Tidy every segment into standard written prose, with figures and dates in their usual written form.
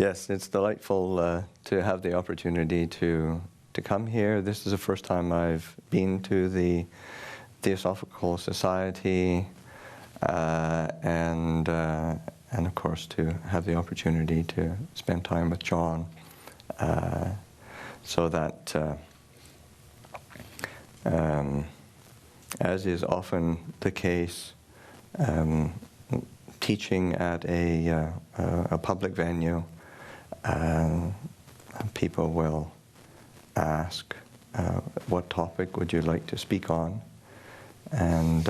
Yes, it's delightful to have the opportunity to come here. This is the first time I've been to the Theosophical Society, and of course to have the opportunity to spend time with John, so that, as is often the case, teaching at a public venue, people will ask, what topic would you like to speak on? And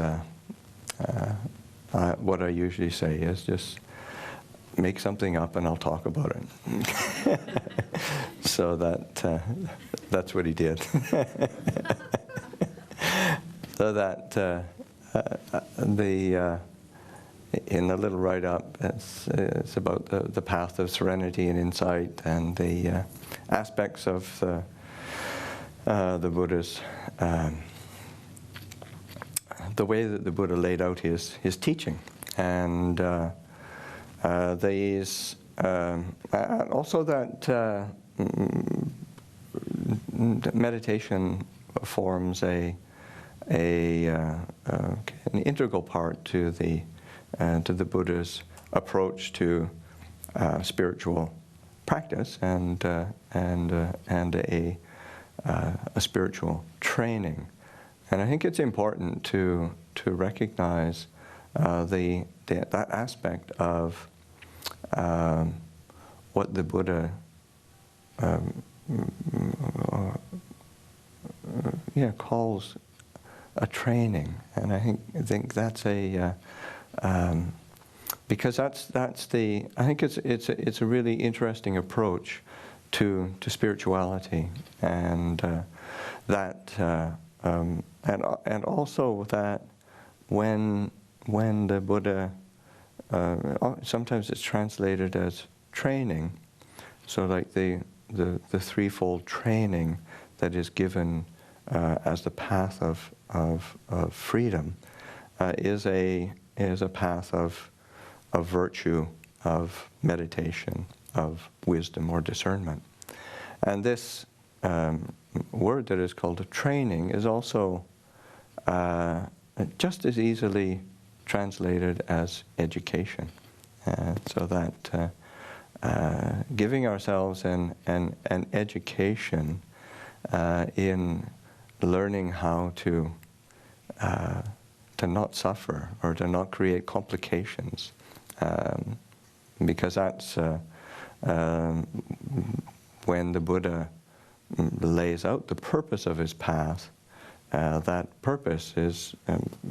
what I usually say is just make something up and I'll talk about it. So that's what he did. So that in the little write-up, it's about the path of serenity and insight, and the aspects of the Buddha's, the way that the Buddha laid out his teaching, and these also that meditation forms an integral part to the Buddha's approach to spiritual practice and a spiritual training. And I think it's important to recognize that aspect of what the Buddha calls a training, and I think that's because that's the, I think it's a really interesting approach to spirituality, and and also that when the Buddha, sometimes it's translated as training, so like the threefold training that is given as the path of freedom is a path of virtue, of meditation, of wisdom or discernment. And this word that is called a training is also just as easily translated as education. So that giving ourselves an education in learning how to not suffer or to not create complications, because that's when the Buddha lays out the purpose of his path. That purpose is,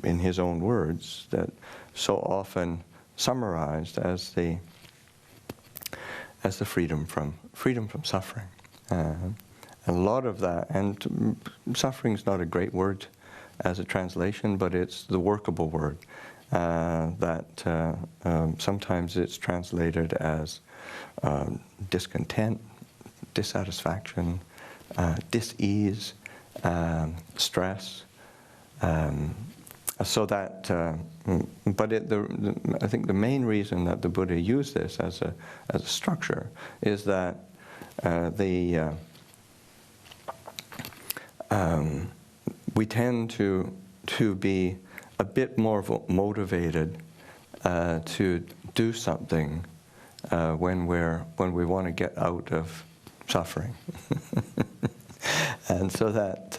in his own words, that so often summarized as the freedom from suffering. A lot of that, and suffering is not a great word as a translation, but it's the workable word. That sometimes it's translated as discontent, dissatisfaction, dis-ease, stress. So that, but I think the main reason that the Buddha used this as a structure is that we tend to be a bit more motivated to do something when we want to get out of suffering. And so that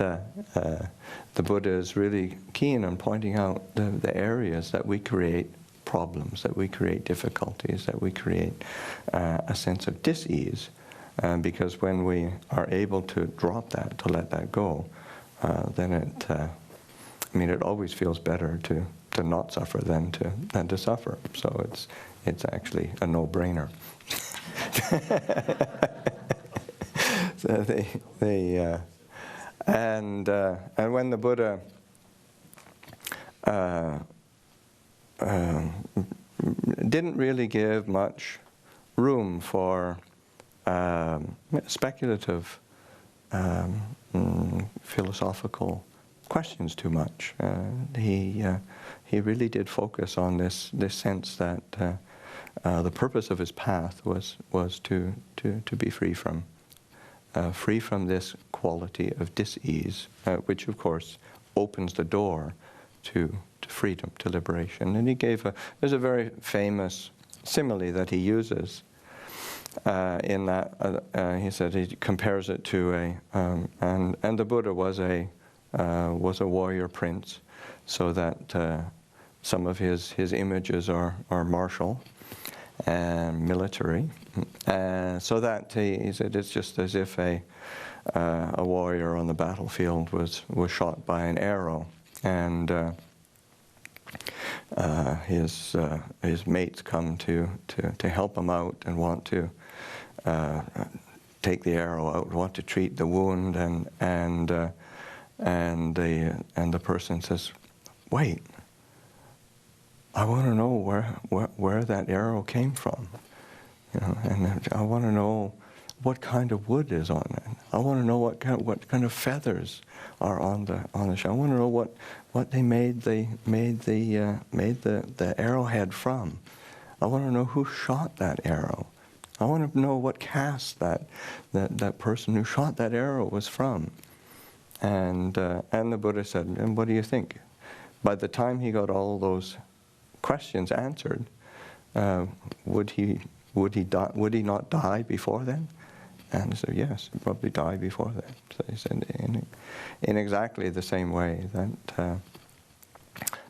the Buddha is really keen on pointing out the areas that we create problems, that we create difficulties, that we create a sense of dis-ease. Because when we are able to drop that, to let that go, then it always feels better to not suffer than to suffer. So it's actually a no-brainer. So and when the Buddha didn't really give much room for speculative philosophical questions too much. He really did focus on this sense that the purpose of his path was to be free from this quality of dis-ease, which of course opens the door to freedom, to liberation. And he gave there's a very famous simile that he uses in that he said he compares it to and the Buddha was a warrior prince, so that some of his images are martial and military, so that he said it's just as if a warrior on the battlefield was shot by an arrow, and his mates come to help him out and want to take the arrow out, want to treat the wound, and the person says, "Wait, I want to know where that arrow came from, and I want to know what kind of wood is on it. I want to know what kind of feathers are on the shell. I want to know what they made the arrowhead from. I want to know who shot that arrow. I want to know what caste that person who shot that arrow was from." And the Buddha said, "And what do you think?" By the time he got all those questions answered, would he not die before then? And he said, "Yes, he'd probably die before then." So he said, in exactly the same way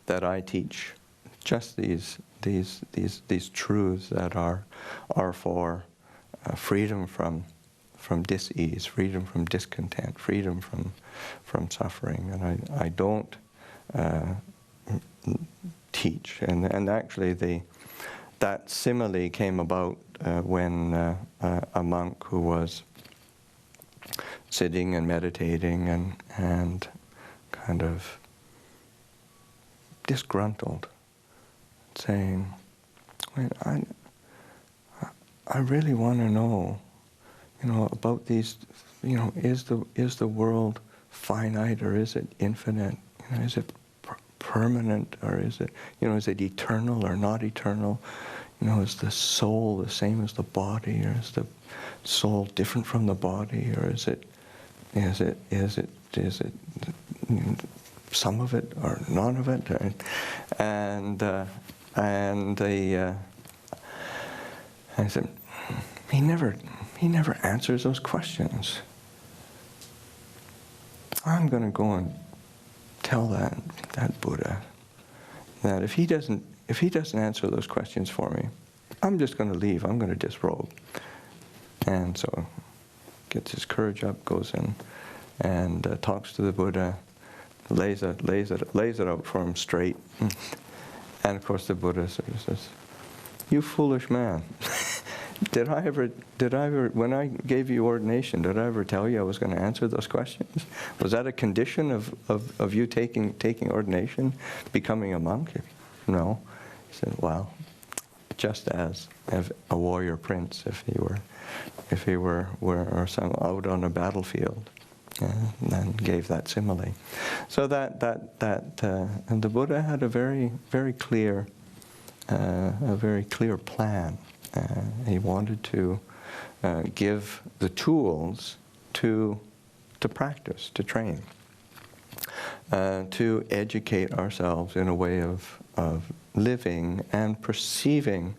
that I teach just these truths that are for freedom from dis-ease, freedom from discontent, freedom from suffering, and I don't teach. And actually that simile came about when a monk who was sitting and meditating and kind of disgruntled, saying, "Wait, I really want to know, about these, is the world finite or is it infinite? Is it permanent or is it eternal or not eternal? Is the soul the same as the body, or is the soul different from the body, or is it some of it or none of it?" I said, he never answers those questions. I'm going to go and tell that Buddha that if he doesn't answer those questions for me, I'm just going to leave. I'm going to disrobe. And so gets his courage up, goes in, and talks to the Buddha, lays it out for him straight. And of course the Buddha says, "You foolish man. Did I ever, when I gave you ordination, did I ever tell you I was going to answer those questions? Was that a condition of you taking ordination, becoming a monk?" No. He said, "Well, just as a warrior prince, if he were out on a battlefield," and then gave that simile. So and the Buddha had a very, very clear plan. He wanted to give the tools to practice, to train, to educate ourselves in a way of living and perceiving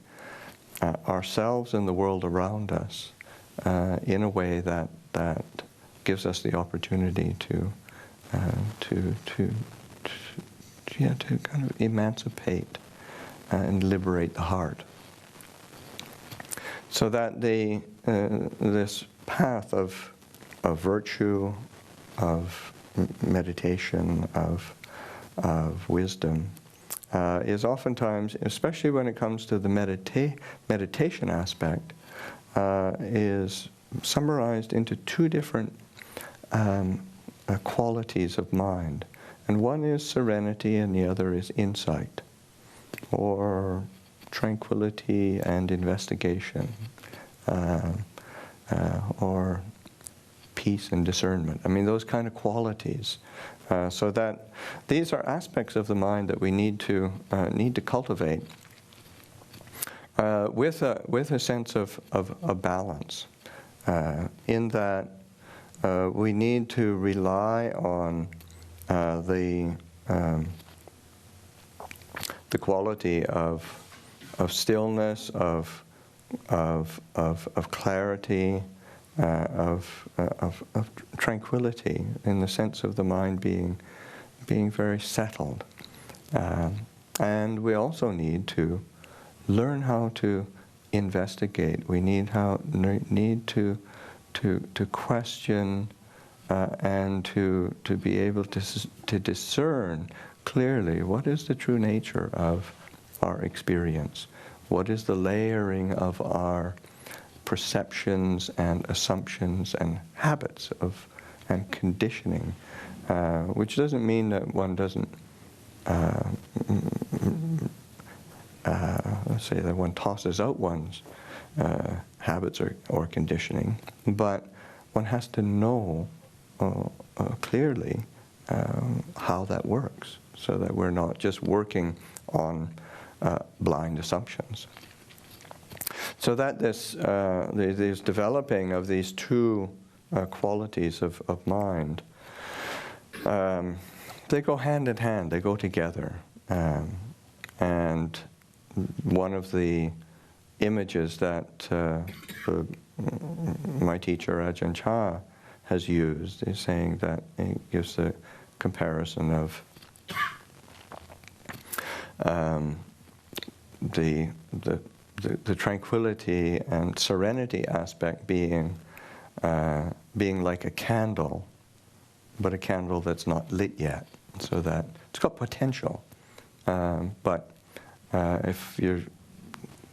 ourselves and the world around us in a way that gives us the opportunity to kind of emancipate and liberate the heart. So that this path of virtue, of meditation, of wisdom, is oftentimes, especially when it comes to the meditation aspect, is summarized into two different qualities of mind. And one is serenity and the other is insight, or tranquility and investigation, or peace and discernment. I mean, those kind of qualities. So that these are aspects of the mind that we need to cultivate. with a sense of balance, in that we need to rely on the quality of stillness, of clarity, of tranquility, in the sense of the mind being very settled. And we also need to learn how to investigate. We need to question and to be able to discern clearly what is the true nature of our experience. What is the layering of our perceptions and assumptions and habits and conditioning, which doesn't mean that one doesn't let's say that one tosses out one's habits or conditioning, but one has to know clearly how that works, so that we're not just working on blind assumptions. So that this developing of these two qualities of mind, they go hand in hand, they go together. And one of the images that my teacher Ajahn Chah has used is saying that it gives the comparison of the tranquility and serenity aspect being like a candle, but a candle that's not lit yet, so that it's got potential. But if you're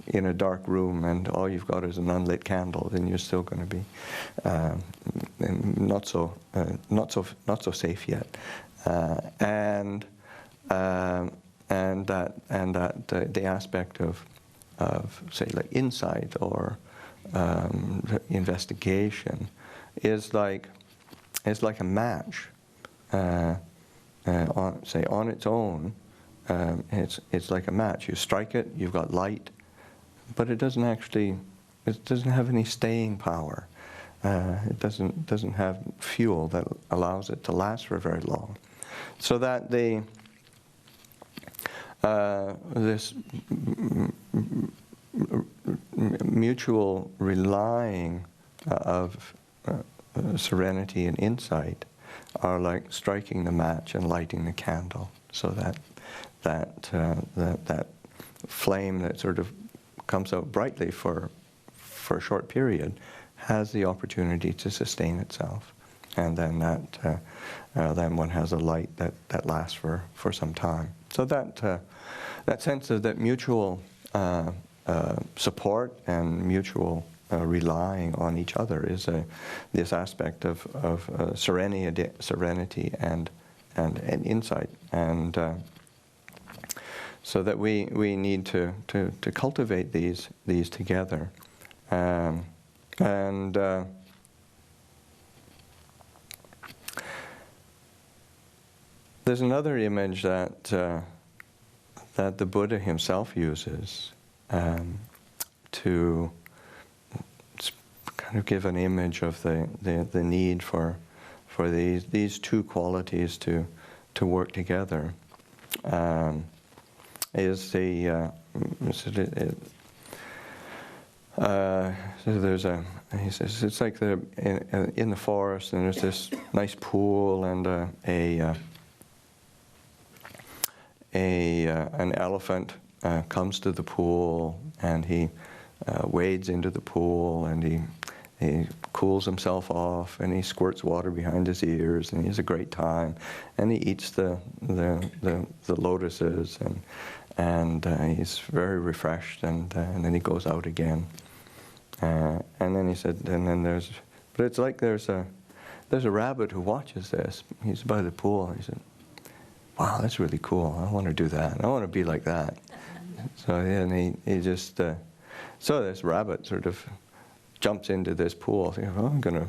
in a dark room and all you've got is an unlit candle, then you're still going to be not so safe yet. And the aspect of say like insight or investigation is like a match. On its own, it's like a match. You strike it, you've got light, but it doesn't have any staying power. It doesn't have fuel that allows it to last for very long. So that this mutual relying of serenity and insight are like striking the match and lighting the candle, so that flame that sort of comes out brightly for a short period has the opportunity to sustain itself, and then then one has a light that lasts for some time. So that sense of that mutual support and mutual relying on each other is this aspect of serenity and insight, and so that we need to cultivate these together, and there's another image that the Buddha himself uses to kind of give an image of the need for these two qualities to work together. Is the so there's he says it's like in the forest, and there's this nice pool, and an elephant comes to the pool, and he wades into the pool, and he cools himself off, and he squirts water behind his ears, and he has a great time, and he eats the lotuses, and he's very refreshed, and then he goes out again, and then he said, but it's like there's a rabbit who watches this. He's by the pool, and he said, wow, that's really cool. I want to do that. I want to be like that. So and he just so this rabbit sort of jumps into this pool, thinking, well, I'm gonna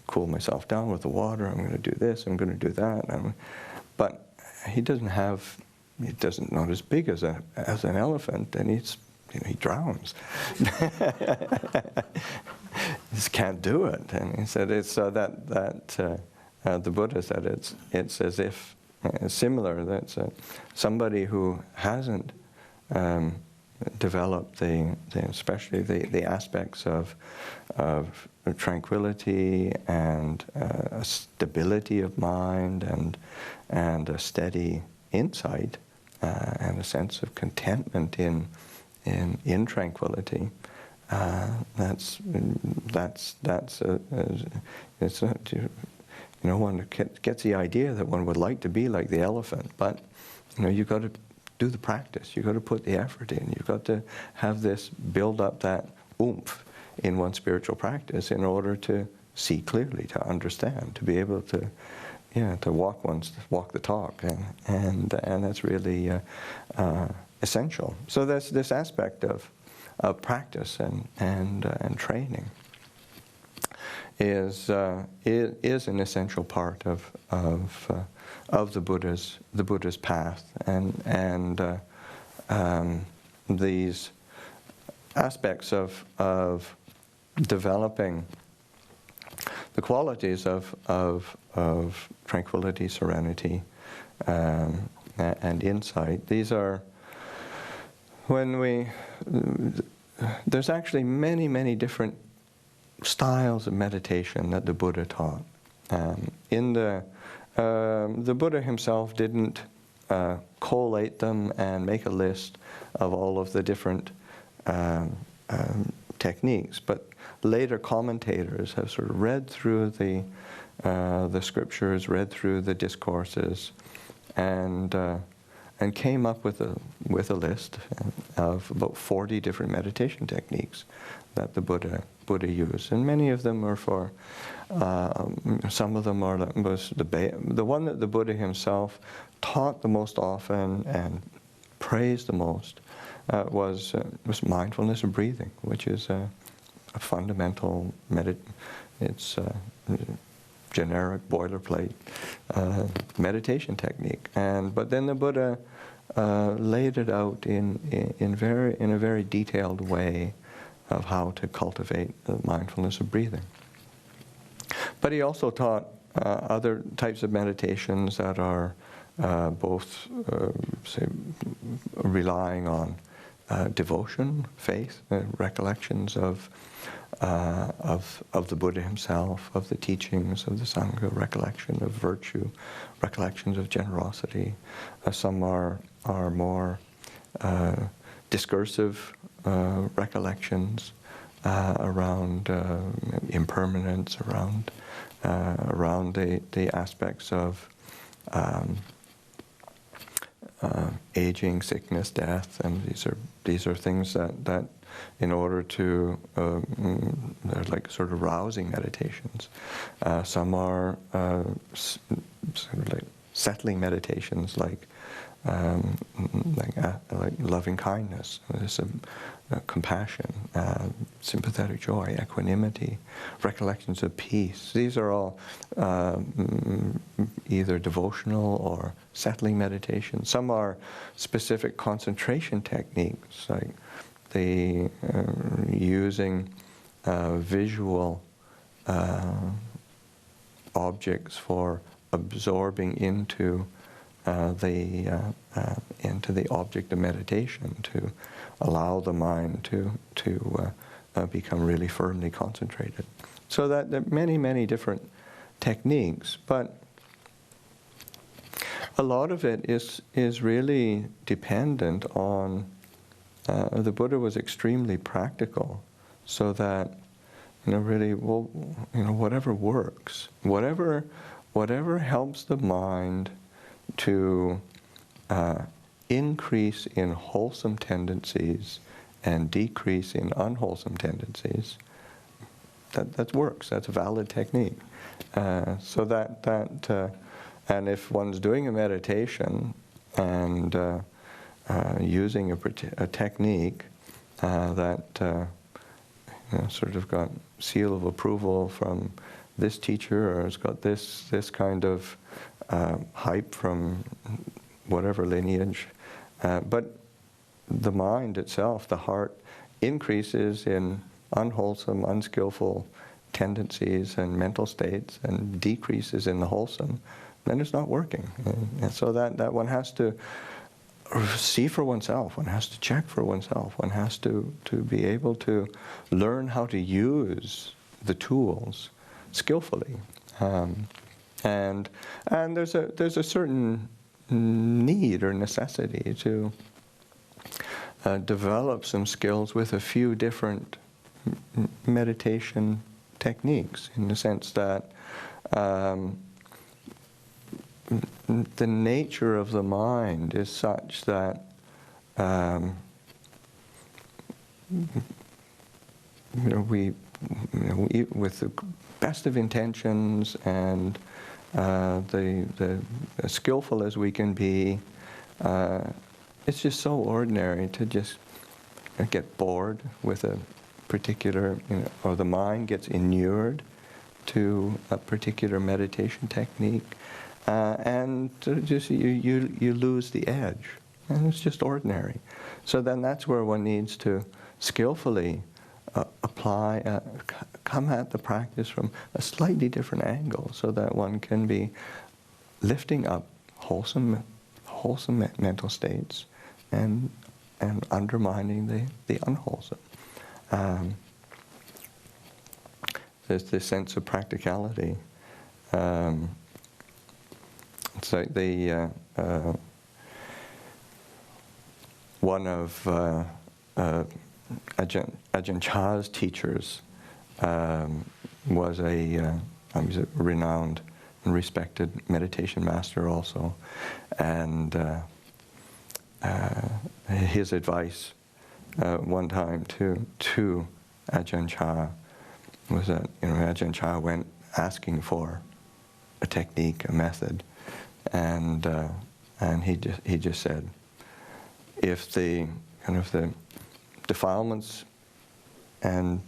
cool myself down with the water. I'm going to do this. I'm going to do that. But he doesn't have it doesn't not as big as an elephant, and he drowns. He just can't do it. And he said it's the Buddha said it's as if similar. That's somebody who hasn't developed especially the aspects of tranquility and stability of mind and a steady insight and a sense of contentment in tranquility. It's not, one gets the idea that one would like to be like the elephant, but you've got to do the practice. You've got to put the effort in. You've got to have this, build up that oomph in one's spiritual practice in order to see clearly, to understand, to be able to walk the talk, and that's really essential. So that's this aspect of practice and training is an essential part of the Buddha's path, and these aspects of developing the qualities of tranquility, serenity, and insight. These are there's actually many different styles of meditation that the Buddha taught. The Buddha himself didn't collate them and make a list of all of the different techniques, but later commentators have sort of read through the scriptures, read through the discourses, and came up with a list of about 40 different meditation techniques that the Buddha used, and many of them are for. Some of them was the one that the Buddha himself taught the most often and praised the most was mindfulness of breathing, which is a fundamental it's generic boilerplate meditation technique. But then the Buddha laid it out in a very detailed way of how to cultivate the mindfulness of breathing. But he also taught other types of meditations that are both, say, relying on devotion, faith, recollections of the Buddha himself, of the teachings of the Sangha, recollection of virtue, recollections of generosity. Some are more discursive recollections around impermanence, around the aspects of aging, sickness, death, and these are things that in order to they're like sort of rousing meditations. Some are sort of like settling meditations, like loving kindness, compassion, sympathetic joy, equanimity, recollections of peace. These are all either devotional or settling meditations. Some are specific concentration techniques, like the using visual objects for absorbing into the object of meditation, to allow the mind to become really firmly concentrated. So that there are many different techniques, but a lot of it is really dependent on the Buddha was extremely practical, so that really, whatever works, whatever helps the mind to increase in wholesome tendencies and decrease in unwholesome tendencies, that works. That's a valid technique. So that and if one's doing a meditation and using a technique that sort of got seal of approval from this teacher, or has got this kind of hype from whatever lineage, But the mind itself, the heart, increases in unwholesome, unskillful tendencies and mental states and decreases in the wholesome, then it's not working. And so that one has to see for oneself, one has to check for oneself, one has to be able to learn how to use the tools skillfully. And there's a certain need or necessity to develop some skills with a few different meditation techniques, in the sense that the nature of the mind is such that we with the best of intentions and the as skillful as we can be, it's just so ordinary to just get bored with a particular, or the mind gets inured to a particular meditation technique, and just you lose the edge, and it's just ordinary. So then that's where one needs to skillfully apply, come at the practice from a slightly different angle, so that one can be lifting up wholesome mental states and undermining the unwholesome. There's this sense of practicality. It's like one of Ajahn Chah's teachers was he was a renowned and respected meditation master also, and his advice one time to Ajahn Chah was that Ajahn Chah went asking for a technique, a method, and he just said, if the the defilements and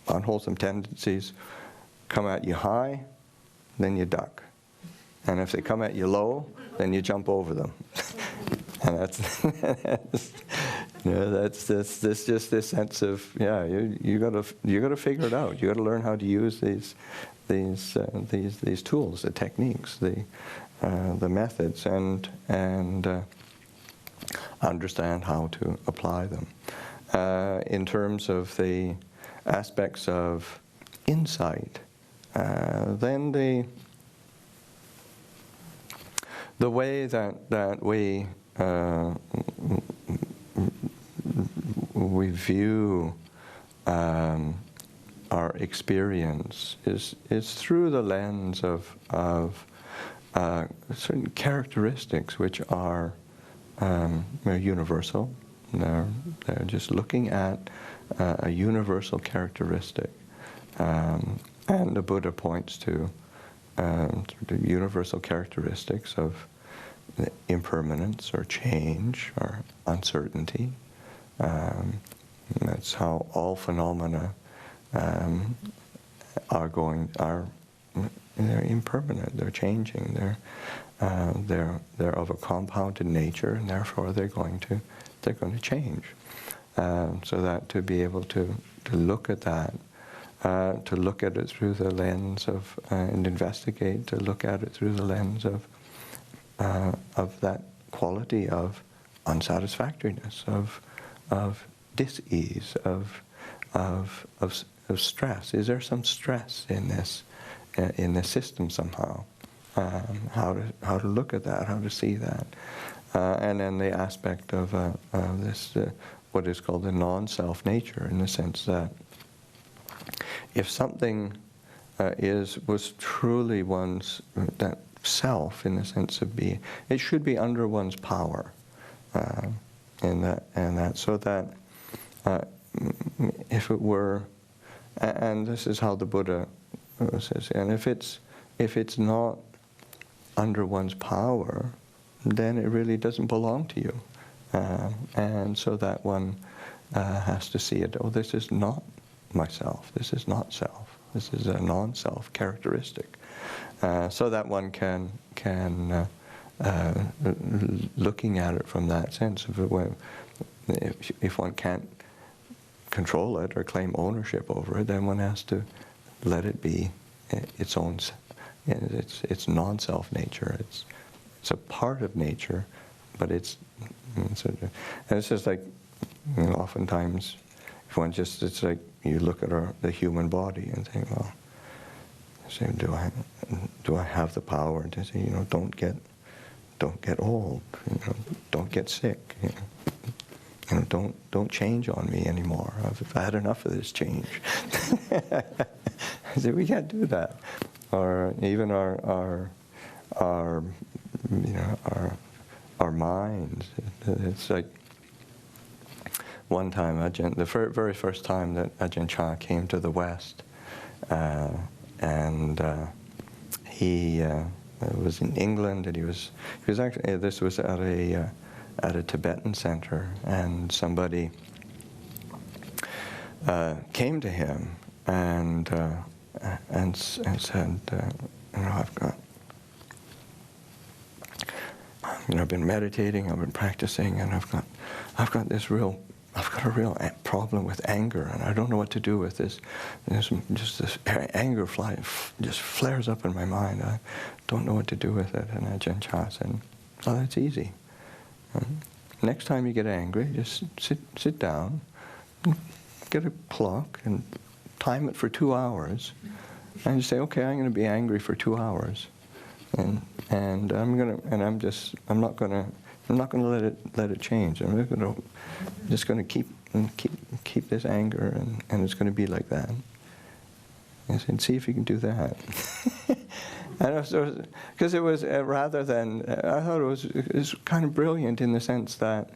unwholesome tendencies come at you high, then you duck, and if they come at you low, then you jump over them. And that's that's just this sense of you got to figure it out. You got to learn how to use these tools, the techniques, the methods, and understand how to apply them. In terms of the aspects of insight, then the way that we view our experience is through the lens of certain characteristics which are universal. They're just looking at a universal characteristic, and the Buddha points to the universal characteristics of impermanence or change or uncertainty. That's how all phenomena they're impermanent, they're changing, they're of a compounded nature, and therefore they're going to change. So that to be able to look at that, to look at it through the lens of and investigate, to look at it through the lens of that quality of unsatisfactoriness, of dis-ease, of stress. Is there some stress in this system somehow? How to look at that? How to see that? And then the aspect of this what is called the non-self nature, in the sense that if something was truly one's that self, in the sense of being, it should be under one's power, and that so that if it were, and this is how the Buddha says, and if it's not under one's power, then it really doesn't belong to you, and so that one has to see it. Oh, this is not myself. This is not self. This is a non-self characteristic. So that one can looking at it from that sense of if one can't control it or claim ownership over it, then one has to let it be its own, its non-self nature. It's a part of nature, but it's just like, oftentimes, if one just, it's like you look at the human body and think, well, so do I have the power to say, don't get old, don't get sick, don't change on me anymore. I've had enough of this change. I said, we can't do that. Or even our minds. It's like one time, the very first time that Ajahn Chah came to the West, and he was in England, and he was actually, this was at a Tibetan center, and somebody came to him and said, I've been meditating, I've been practicing, and I've got a real problem with anger, and I don't know what to do with this. Just this anger just flares up in my mind. I don't know what to do with it. And Ajahn Chah said, "Oh, that's easy. Next time you get angry, just sit down, get a clock, and time it for 2 hours, and you say, okay, I'm going to be angry for 2 hours, and I'm not gonna let it change. I'm just gonna keep this anger, and it's gonna be like that. I said, see if you can do that. And because it was rather than, I thought it was kind of brilliant in the sense that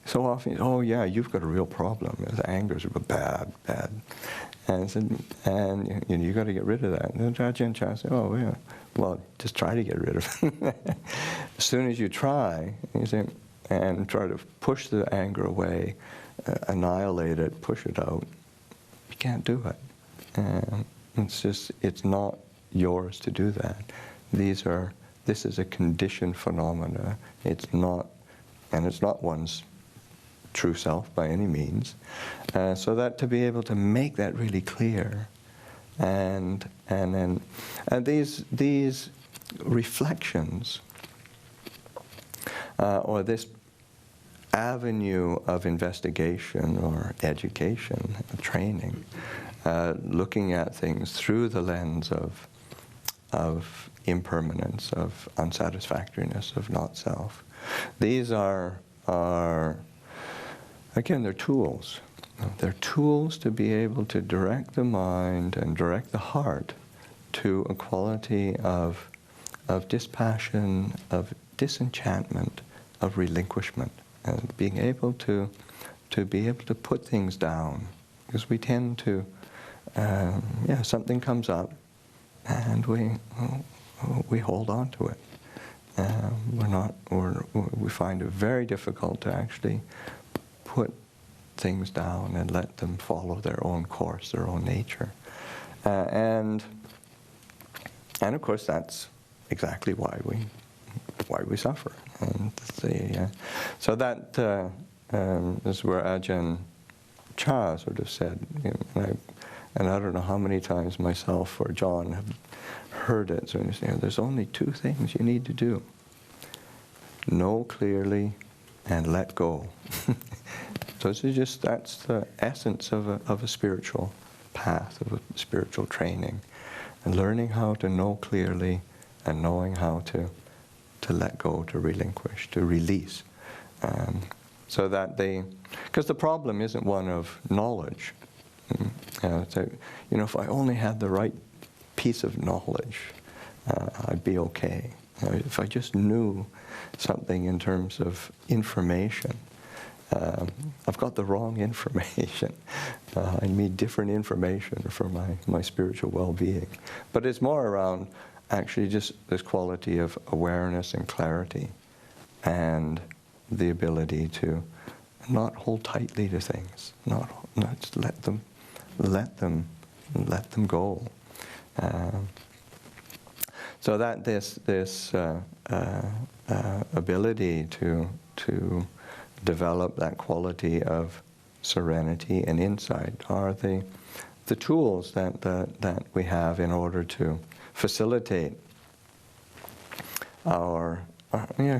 so often, oh yeah, you've got a real problem. Anger is bad. And I said, and you got to get rid of that. And Ajahn Chah said, oh yeah, well, just try to get rid of it. As soon as you try, and try to push the anger away, annihilate it, push it out, you can't do it. And it's not yours to do that. This is a conditioned phenomena. It's not one's true self by any means. So that to be able to make that really clear, and these reflections, or this avenue of investigation or education, training, looking at things through the lens of impermanence, of unsatisfactoriness, of not self. These are again, they're tools. They're tools to be able to direct the mind and direct the heart to a quality of dispassion, of disenchantment, of relinquishment, and being able to put things down. Because we tend to, something comes up, and we hold on to it. We find it very difficult to actually put things down and let them follow their own course, their own nature. And of course that's exactly why we suffer. And so that is where Ajahn Chah sort of said, and I don't know how many times myself or John have heard it, so there's only two things you need to do: know clearly and let go. So that's the essence of a spiritual path, of a spiritual training, and learning how to know clearly and knowing how to let go, to relinquish, to release. So that because the problem isn't one of knowledge. If I only had the right piece of knowledge, I'd be okay. If I just knew something in terms of information, I've got the wrong information. I need different information for my spiritual well-being. But it's more around actually just this quality of awareness and clarity, and the ability to not hold tightly to things, not just let them go. So that this ability to develop that quality of serenity and insight are the tools that we have in order to facilitate our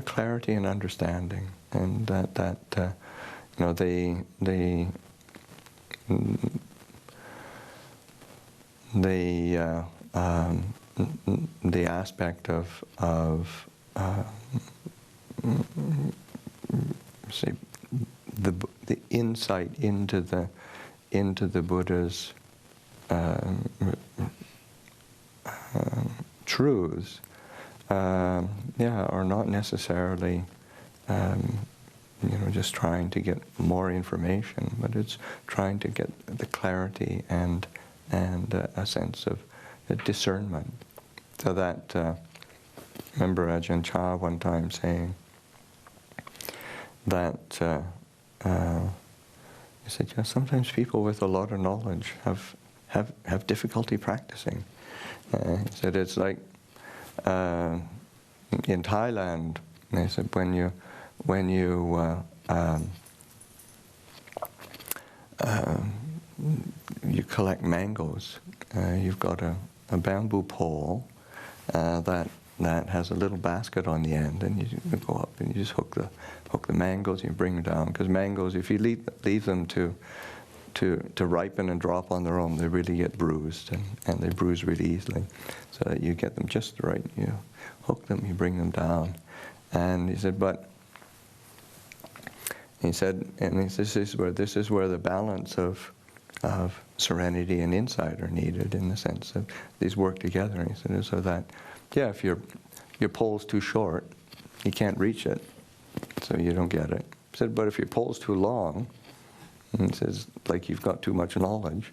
clarity and understanding, and the aspect of say the insight into the Buddha's truths are not necessarily just trying to get more information, but it's trying to get the clarity and a sense of discernment. So that remember Ajahn Chah one time saying that he said, sometimes people with a lot of knowledge have difficulty practicing. He said it's like in Thailand. He said when you you collect mangoes, you've got a bamboo pole that has a little basket on the end, and you go up and you just hook the mangoes and you bring them down. Because mangoes, if you leave them to ripen and drop on their own, they really get bruised, and they bruise really easily. So that you get them just right, you hook them, you bring them down. And he said, this is where the balance of serenity and insight are needed, in the sense that these work together. And he said, so that, if your pole's too short, you can't reach it, so you don't get it. He said, but if your pole's too long, and he says, like you've got too much knowledge,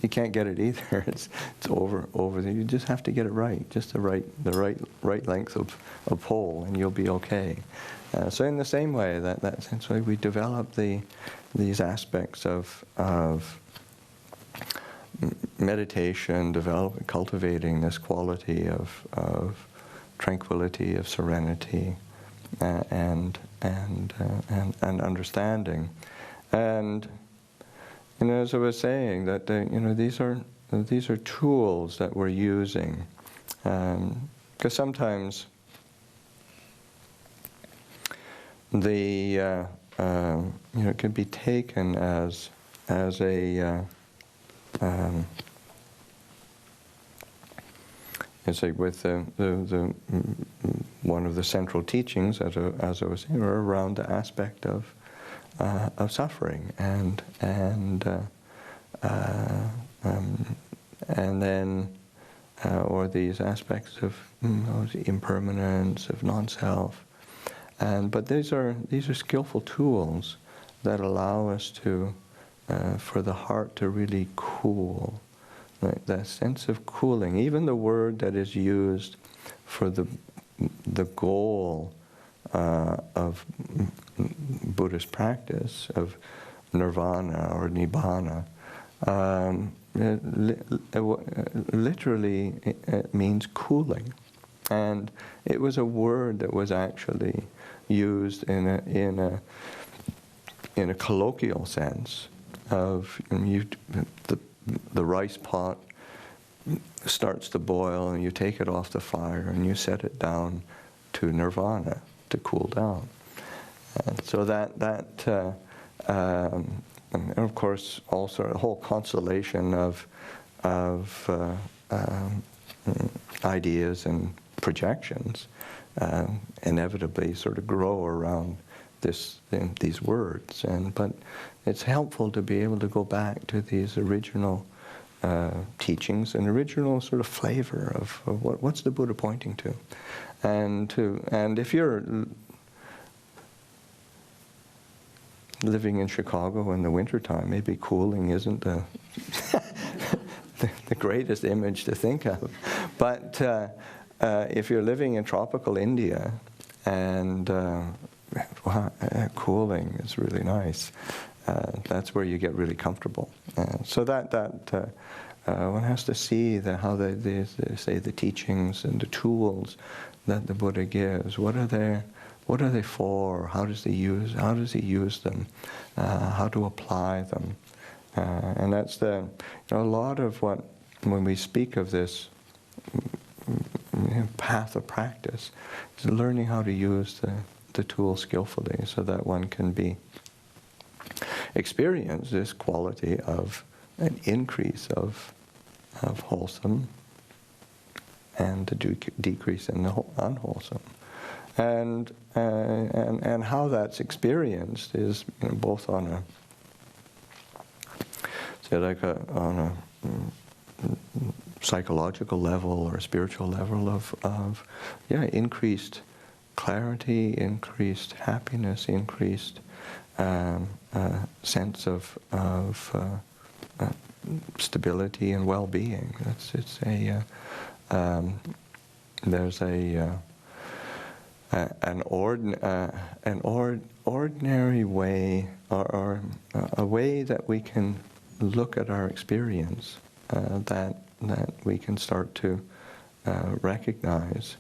you can't get it either. It's over there. You just have to get it right, just the right length of pole, and you'll be okay. So in the same way, that sense way, we develop these aspects of meditation, cultivating this quality of tranquility, of serenity, and understanding. And as I was saying, that these are tools that we're using, because sometimes it can be taken as a it's like with the one of the central teachings, as I was saying, are around the aspect of suffering, and then or these aspects of impermanence, of non-self, but these are skillful tools that allow us to for the heart to really cool. Right? That sense of cooling, even the word that is used for the goal of Buddhist practice, of nirvana or nibbana, literally it means cooling. And it was a word that was actually used in a colloquial sense of the rice pot starts to boil, and you take it off the fire and you set it down to nirvana, to cool down. And so and of course also a whole constellation of ideas and projections inevitably sort of grow around these words, but it's helpful to be able to go back to these original teachings, an original sort of flavor of what's the Buddha pointing to, and if you're living in Chicago in the wintertime, maybe cooling isn't the greatest image to think of, but if you're living in tropical India and cooling is really nice, that's where you get really comfortable. So that one has to see how they say the teachings and the tools that the Buddha gives. What are they for? How does he use them? How to apply them? And that's a lot of what, when we speak of this path of practice, is learning how to use the tool skillfully, so that one can experience this quality of an increase of wholesome and the decrease in the unwholesome. And how that's experienced is both on a, say, like on a psychological level or a spiritual level of increased clarity, increased happiness, increased sense of stability and well-being. There's an ordinary way, or a way that we can look at our experience, that we can start to recognize.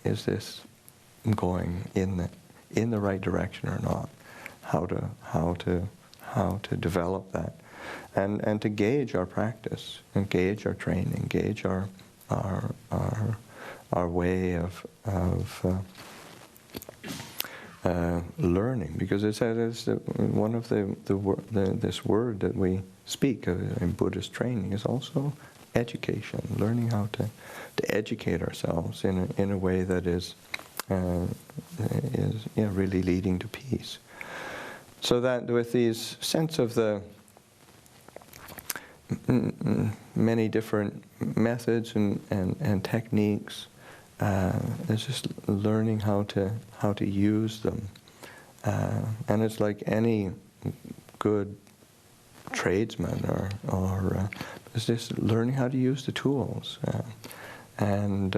Is this going in the right direction or not? How to develop that, and to gauge our practice, and gauge our training, gauge our way of learning, because it's one of this word that we speak of in Buddhist training is also education, learning how to educate ourselves in a way that is really leading to peace. So that with these sense of the many different methods and techniques, it's just learning how to use them, and it's like any good tradesman or it's just learning how to use the tools, and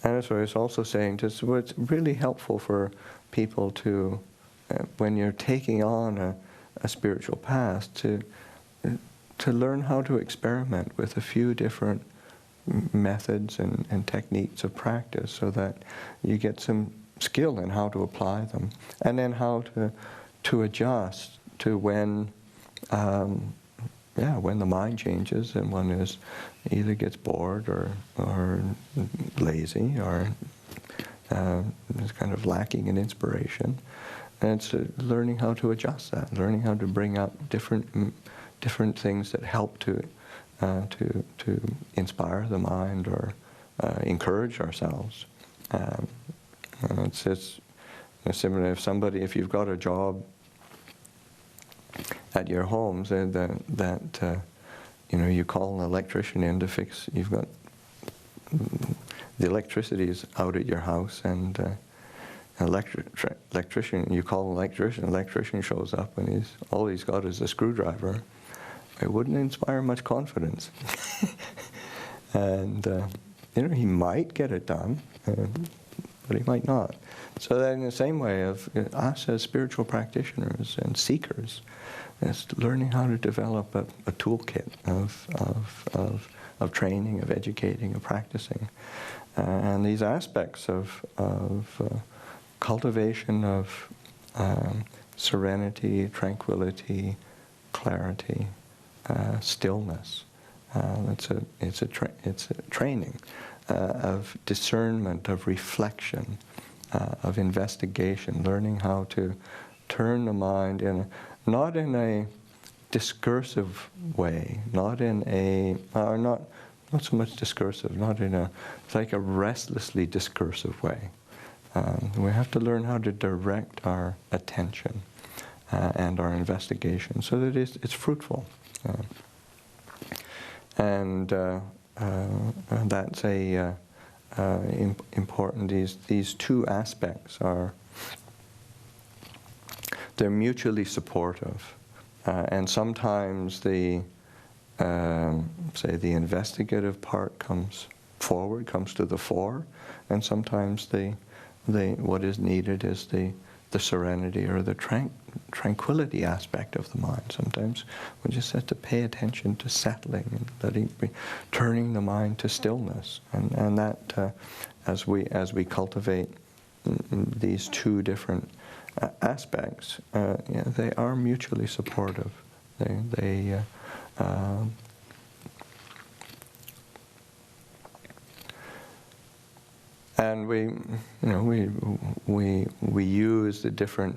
that's what I was also saying. Just it's really helpful for people to, when you're taking on a spiritual path, to learn how to experiment with a few different methods and techniques of practice, so that you get some skill in how to apply them, and then how to adjust to when the mind changes and one either gets bored or lazy or is kind of lacking in inspiration. And it's learning how to adjust that, learning how to bring up different things that help to inspire the mind or encourage ourselves. It's similar if you've got a job at your home, so that you call an electrician in to fix. You've got the electricity is out at your house, and electrician. You call an electrician shows up, and all he's got is a screwdriver. It wouldn't inspire much confidence, and he might get it done, but he might not. So that in the same way of us as spiritual practitioners and seekers, it's learning how to develop a toolkit of training, of educating, of practicing, and these aspects of cultivation of serenity, tranquility, clarity, stillness. It's a training of discernment, of reflection, of investigation, learning how to turn the mind not in a discursive way, not so much discursive, it's like a restlessly discursive way. We have to learn how to direct our attention and our investigation so that it's fruitful. And that's important. These two aspects they're mutually supportive, and sometimes the investigative part comes to the fore, and sometimes what is needed is the the serenity or the tranquility aspect of the mind. Sometimes we just have to pay attention to settling and turning the mind to stillness, and that as we cultivate these two different aspects, they are mutually supportive. And we use the different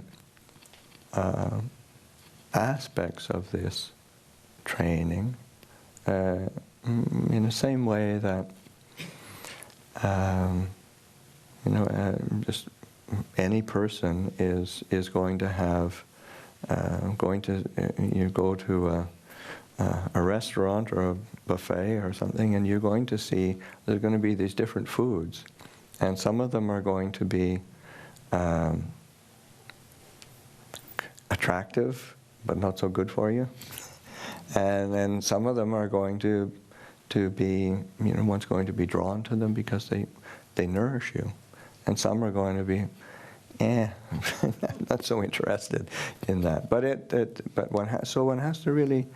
aspects of this training in the same way that just any person is going to have you go to a restaurant or a buffet or something, and you're going to see there's going to be these different foods. And some of them are going to be attractive, but not so good for you. And then some of them are going to be, one's going to be drawn to them because they nourish you. And some are going to be, not so interested in that. But one has to really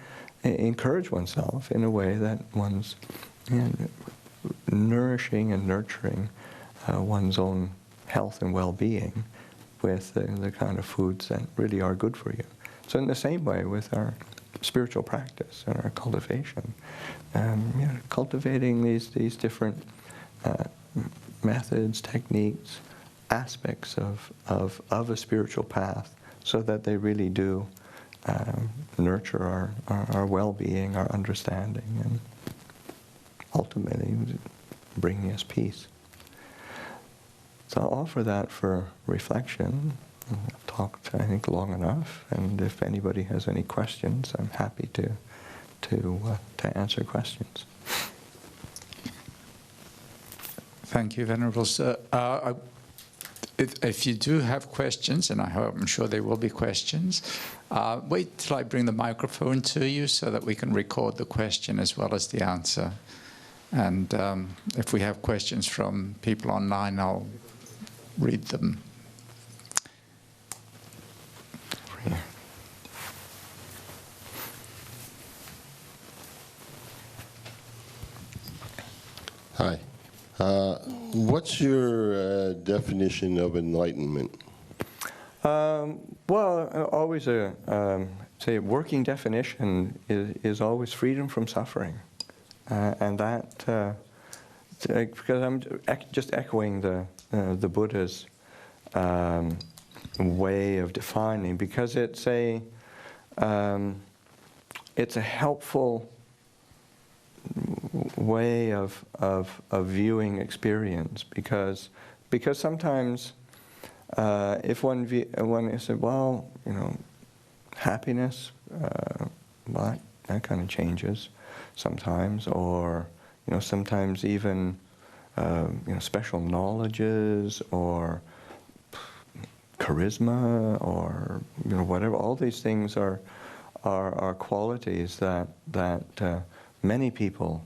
encourage oneself in a way that one's nourishing and nurturing one's own health and well-being with the kind of foods that really are good for you. So in the same way with our spiritual practice and our cultivation, cultivating these different methods, techniques, aspects of a spiritual path, so that they really do nurture our well-being, our understanding, and ultimately bringing us peace. So I'll offer that for reflection. I've talked, I think, long enough, and if anybody has any questions, I'm happy to answer questions. Thank you, Venerable Sir. If you do have questions, and I'm sure there will be questions, wait till I bring the microphone to you so that we can record the question as well as the answer. And if we have questions from people online, I'll read them. Hi. What's your definition of enlightenment? Well, always say a working definition is always freedom from suffering, and that because I'm just echoing the Buddha's way of defining, because it's a helpful way of viewing experience, because sometimes if one said, well, happiness, well, that kind of changes sometimes, or sometimes even special knowledges or charisma or whatever. All these things are qualities that many people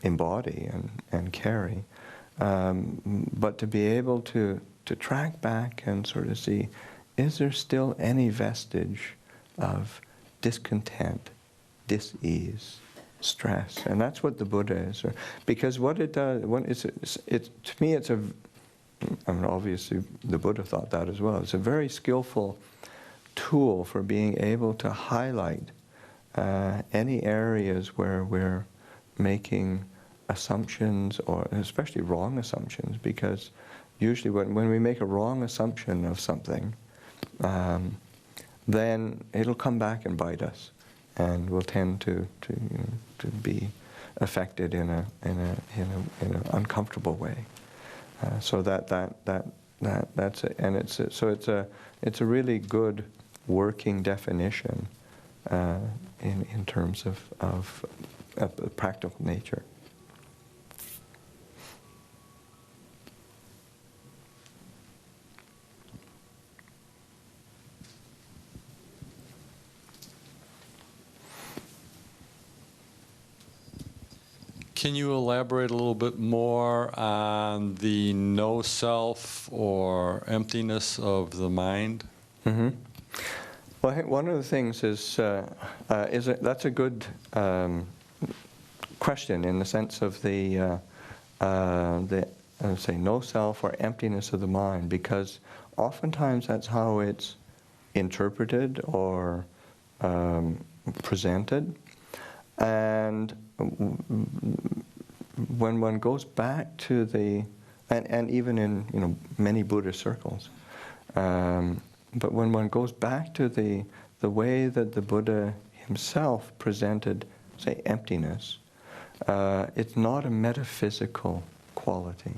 embody and carry, but to be able to track back and sort of see, is there still any vestige of discontent, dis-ease, stress? And that's what the Buddha is. Because what it does, to me, obviously the Buddha thought that as well. It's a very skillful tool for being able to highlight any areas where we're making assumptions, or especially wrong assumptions, because usually when we make a wrong assumption of something, then it'll come back and bite us, and we'll tend to be affected in an uncomfortable way. So that's it, and it's a really good working definition in terms of practical nature. Can you elaborate a little bit more on the no self or emptiness of the mind? Mm-hmm. Well, I think one of the things is that's a good question in the sense of the say no self or emptiness of the mind, because oftentimes that's how it's interpreted or presented, and when one goes back to and even in many Buddhist circles. But when one goes back to the way that the Buddha himself presented, say, emptiness, it's not a metaphysical quality.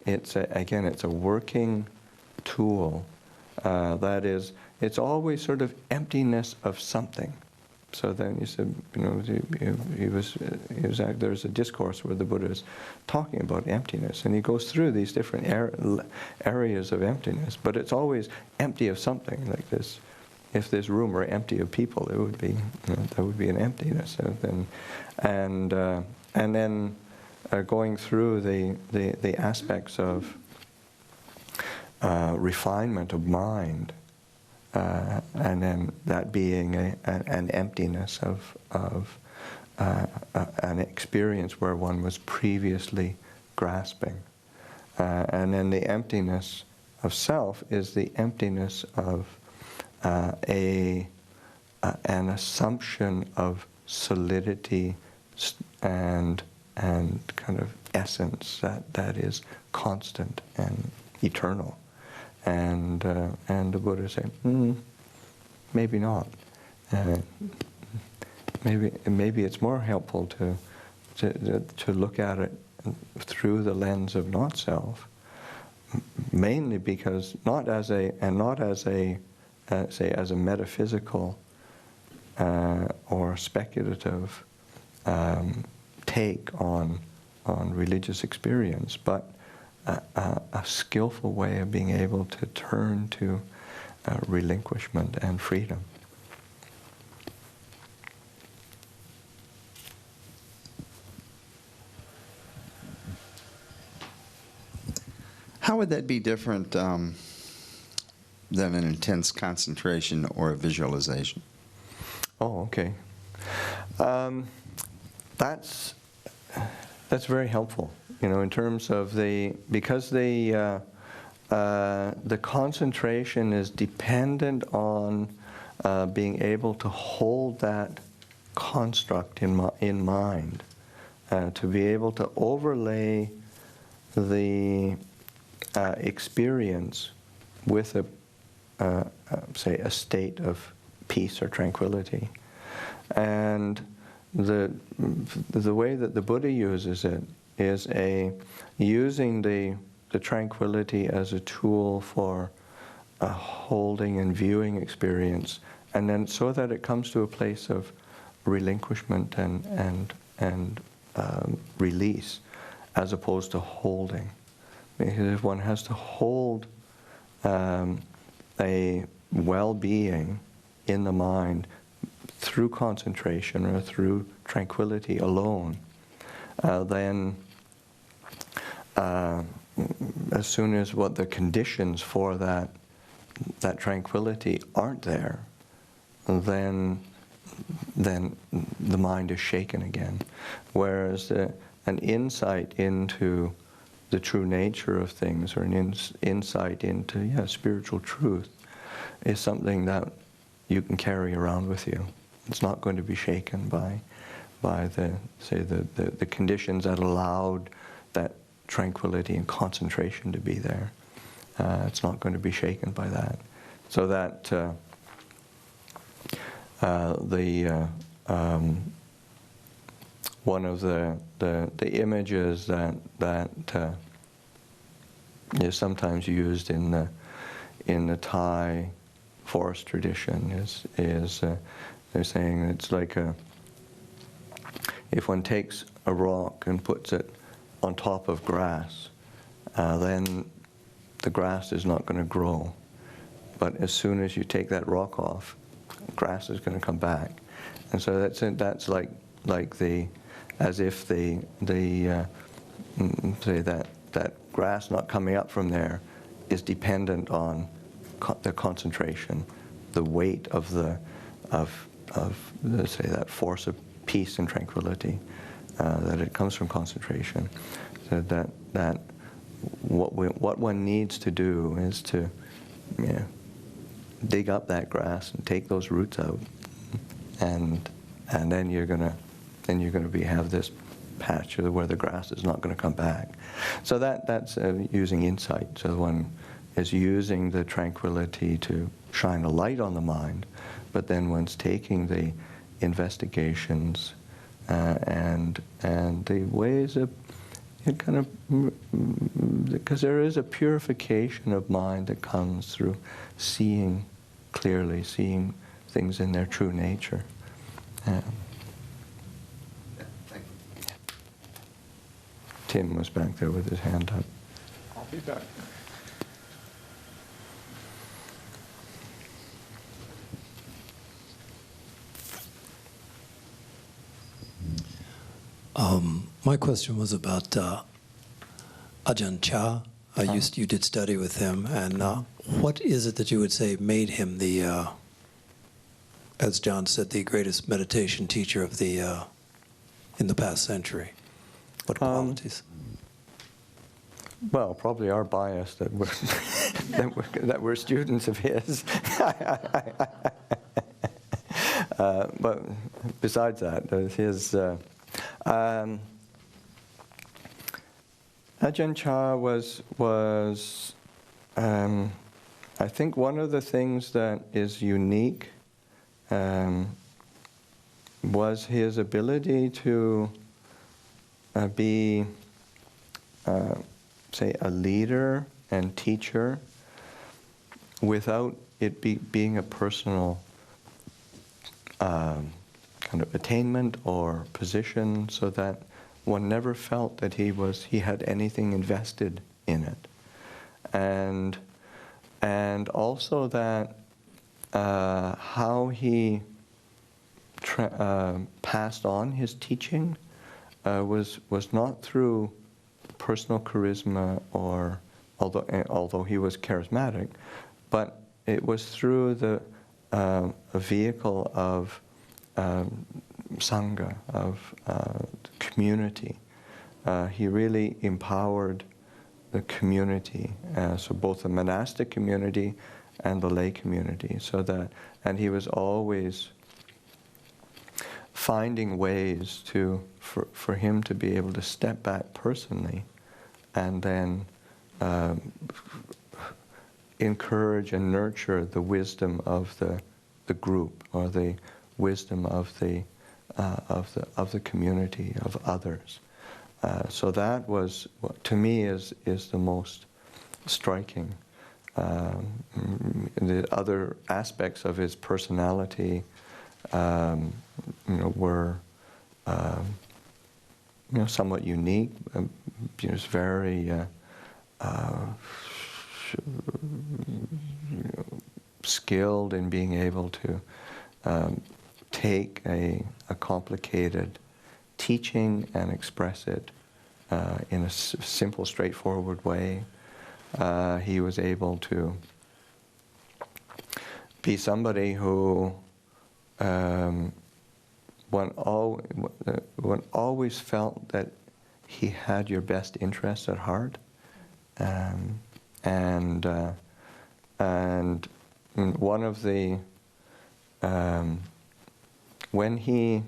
It's it's a working tool. That is, it's always sort of emptiness of something. So then he said, there's a discourse where the Buddha is talking about emptiness, and he goes through these different areas of emptiness, but it's always empty of something. Like this, if this room were empty of people, it would be that would be an emptiness. And then going through the aspects of refinement of mind. And then that being an emptiness of an experience where one was previously grasping. And then the emptiness of self is the emptiness of an assumption of solidity and kind of essence that is constant and eternal. And the Buddha said, maybe not. Maybe it's more helpful to look at it through the lens of not self, mainly because not as a metaphysical or speculative take on religious experience, but a skillful way of being able to turn to relinquishment and freedom. How would that be different than an intense concentration or a visualization? Oh, okay. That's very helpful. In terms of because the concentration is dependent on being able to hold that construct in mind, to be able to overlay the experience with say a state of peace or tranquility, and the way that the Buddha uses it is using the tranquility as a tool for a holding and viewing experience, and then so that it comes to a place of relinquishment and release, as opposed to holding. Because if one has to hold a well-being in the mind through concentration or through tranquility alone, then as soon as what the conditions for that tranquility aren't there, then the mind is shaken again. Whereas an insight into the true nature of things, or an insight into spiritual truth, is something that you can carry around with you. It's not going to be shaken by the conditions that allowed that tranquility and concentration to be there. It's not going to be shaken by that. So that one of the images that is sometimes used in the Thai forest tradition is they're saying it's like if one takes a rock and puts it on top of grass, then the grass is not going to grow. But as soon as you take that rock off, grass is going to come back. And so that's like the as if say that grass not coming up from there is dependent on the concentration, the weight of say that force of peace and tranquility, that it comes from concentration. So that what one needs to do is to dig up that grass and take those roots out, and then you're gonna have this patch where the grass is not going to come back. So that's using insight. So one is using the tranquility to shine a light on the mind, but then one's taking the investigations and the ways of it kind of, because there is a purification of mind that comes through seeing clearly, seeing things in their true nature. Thank you. Tim was back there with his hand up. I'll be back. My question was about Ajahn Chah. You did study with him, and what is it that you would say made him the, as John said, the greatest meditation teacher of the in the past century? What qualities? Well, probably our bias that we're that we're students of his. But besides that, his Ajahn Chah was I think one of the things that is unique was his ability to be, say, a leader and teacher without it being a personal kind of attainment or position, so that one never felt that he had anything invested in it, and also that how he passed on his teaching was not through personal charisma, or although he was charismatic, but it was through a vehicle of sangha, of community. He really empowered the community, so both the monastic community and the lay community. And he was always finding ways for him to be able to step back personally, and then encourage and nurture the wisdom of the group, or the wisdom of the community, of others. So that was, to me, is the most striking. The other aspects of his personality, were somewhat unique. He was very skilled in being able to take a complicated teaching and express it in a simple, straightforward way. He was able to be somebody who one always felt that he had your best interests at heart, and one of the when he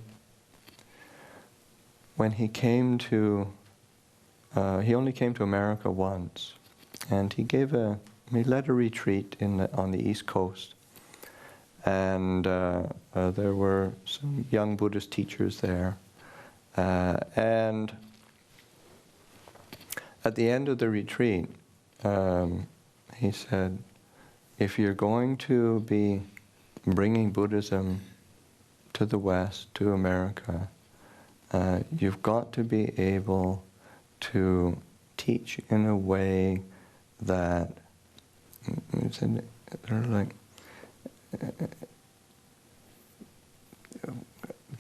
came to he only came to America once, and he led a retreat on the East Coast, and there were some young Buddhist teachers there, and at the end of the retreat, he said, if you're going to be bringing Buddhism to the West, to America, you've got to be able to teach in a way that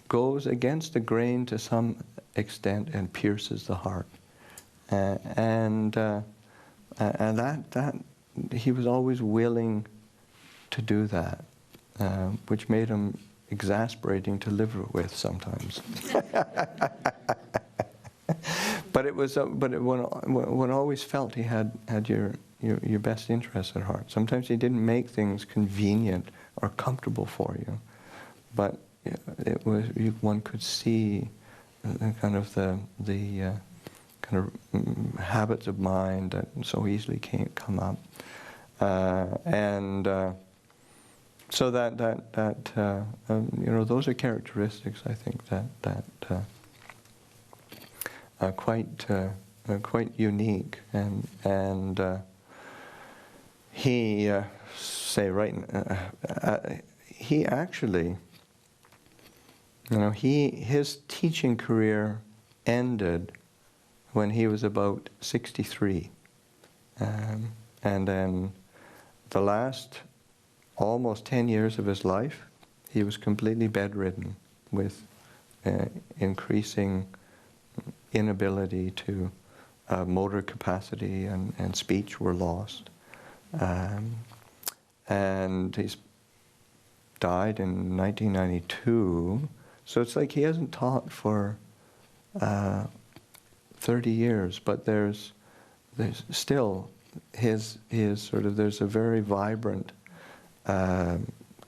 goes against the grain to some extent and pierces the heart. And that he was always willing to do that, which made him exasperating to live with sometimes. But it was, one always felt he had your best interest at heart. Sometimes he didn't make things convenient or comfortable for you, but it was, one could see kind of the kind of habits of mind that so easily can't come up, and so that those are characteristics, I think, that are quite unique, and he he actually, his teaching career ended when he was about 63, and then the last almost 10 years of his life, he was completely bedridden with increasing inability to motor capacity and speech were lost. And he's died in 1992, so it's like he hasn't taught for 30 years, but there's still his sort of, there's a very vibrant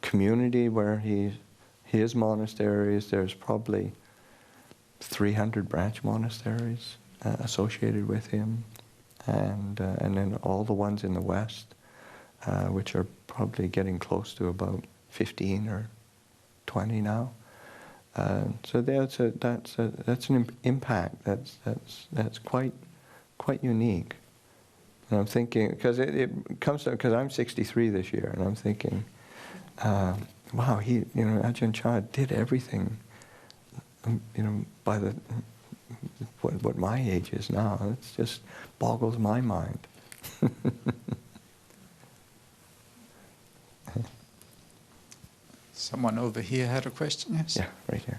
community where his monasteries, there's probably 300 branch monasteries associated with him, and then all the ones in the West, which are probably getting close to about 15 or 20 now. So that's an impact that's quite thing. And I'm thinking, because it comes to, because I'm 63 this year, and I'm thinking, wow, Ajahn Chah did everything, by what my age is now. It just boggles my mind. Someone over here had a question, yes? Yeah, right here.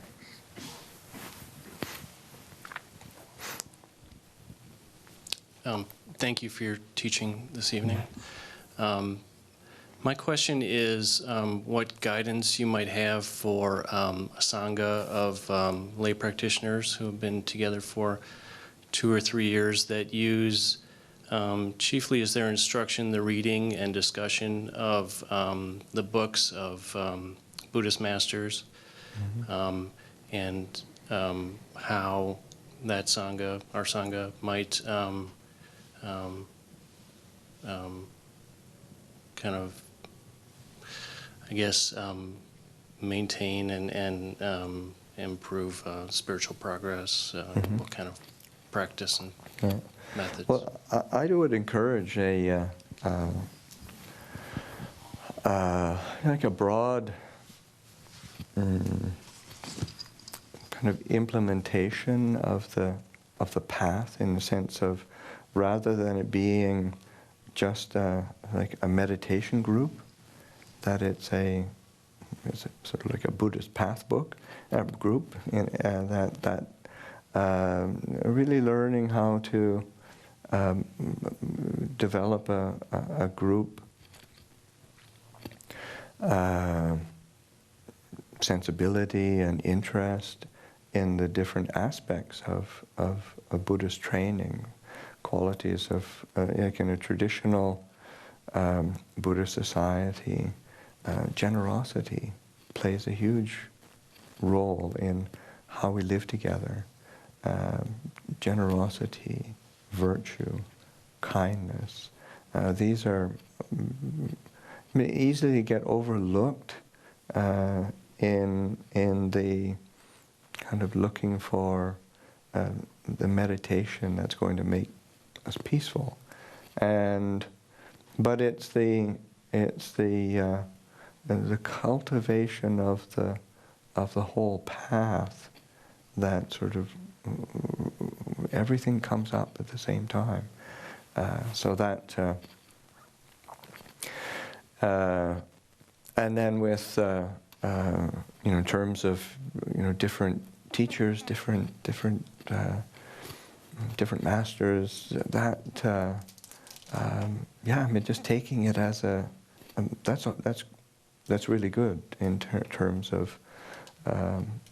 Thank you for your teaching this evening. My question is what guidance you might have for a sangha of lay practitioners who have been together for 2 or 3 years that use chiefly as their instruction the reading and discussion of the books of Buddhist masters, and how that sangha, our sangha, might kind of, I guess, maintain and improve spiritual progress, what kind of practice and methods? Well, I would encourage like a broad kind of implementation of the path, in the sense of, rather than it being just like a meditation group, that it's sort of like a Buddhist path book group, that really learning how to develop a group sensibility and interest in the different aspects of Buddhist training, qualities of, like in a traditional Buddhist society, generosity plays a huge role in how we live together. Generosity, virtue, kindness, these are may easily get overlooked in the kind of looking for the meditation that's going to make us peaceful, but it's the cultivation of the whole path that sort of everything comes up at the same time. So that, and then with in terms of different teachers, different masters. Just taking it as that's really good in terms of.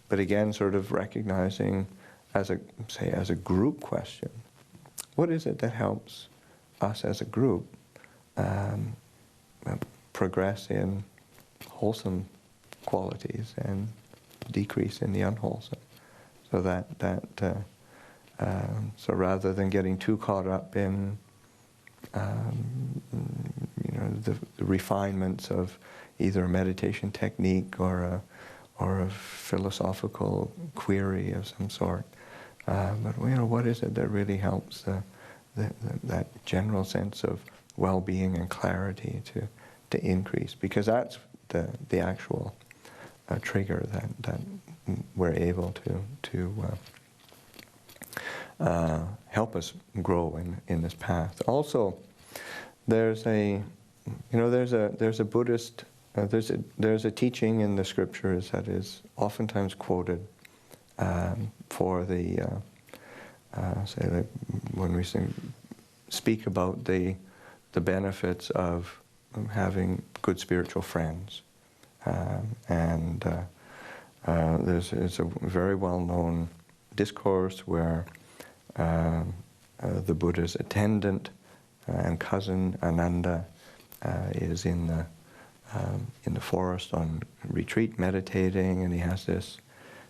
But again, sort of recognizing as a group question, what is it that helps us as a group progress in wholesome qualities and decrease in the unwholesome? So so rather than getting too caught up in the refinements of either a meditation technique or a philosophical query of some sort, but what is it that really helps that general sense of well-being and clarity to increase? Because that's the actual trigger that we're able to help us grow in this path. Also, there's a Buddhist there's a teaching in the scriptures that is oftentimes quoted for the say that when we speak about the benefits of having good spiritual friends, it's a very well-known discourse where the Buddha's attendant and cousin Ananda is in the forest on retreat meditating, and he has this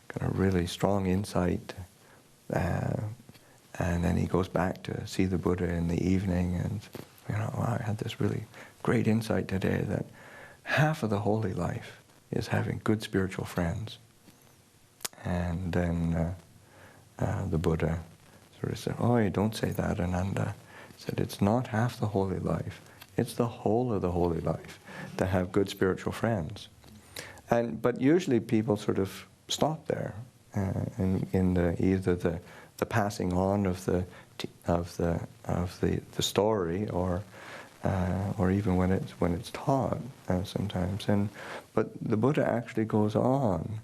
kind of really strong insight, and then he goes back to see the Buddha in the evening, and I had this really great insight today that half of the holy life is having good spiritual friends. And then the Buddha sort of said, "Oh, don't say that, Ananda." He said, "It's not half the holy life, it's the whole of the holy life to have good spiritual friends." But usually people sort of stop there in either the passing on of the story or even when it's taught sometimes. But the Buddha actually goes on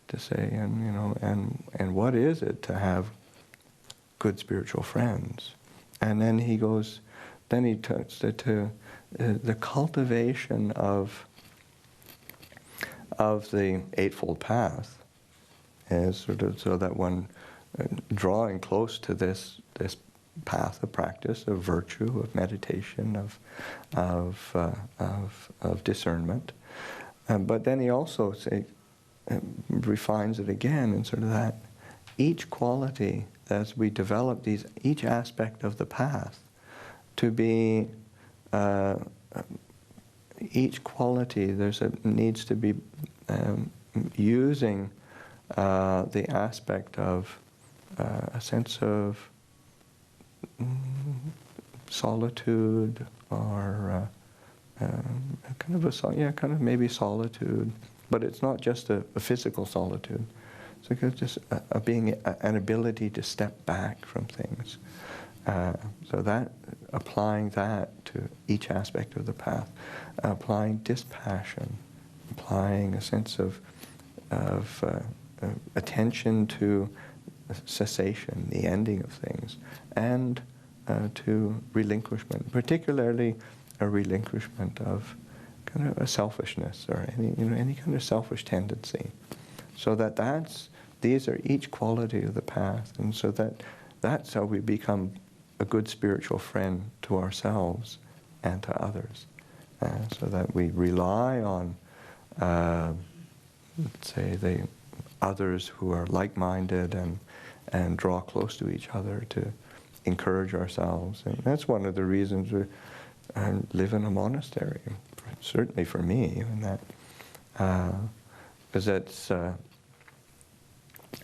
to say, and what is it to have good spiritual friends? And then he turns to the cultivation of the Eightfold Path is sort of so that one drawing close to this path of practice of virtue, of meditation, of discernment. But then he also refines it again in sort of that each quality as we develop each aspect of the path to be each quality needs to be using the aspect of a sense of solitude or kind of maybe solitude, but it's not just a physical solitude. So it's just being an ability to step back from things. So that applying that to each aspect of the path, applying dispassion, applying a sense of attention to cessation, the ending of things, and to relinquishment, particularly a relinquishment of kind of a selfishness or any kind of selfish tendency. So these are each quality of the path, and so that's how we become a good spiritual friend to ourselves and to others. So that we rely on, let's say, the others who are like-minded and draw close to each other to encourage ourselves. And that's one of the reasons we live in a monastery, certainly for me, and that because that's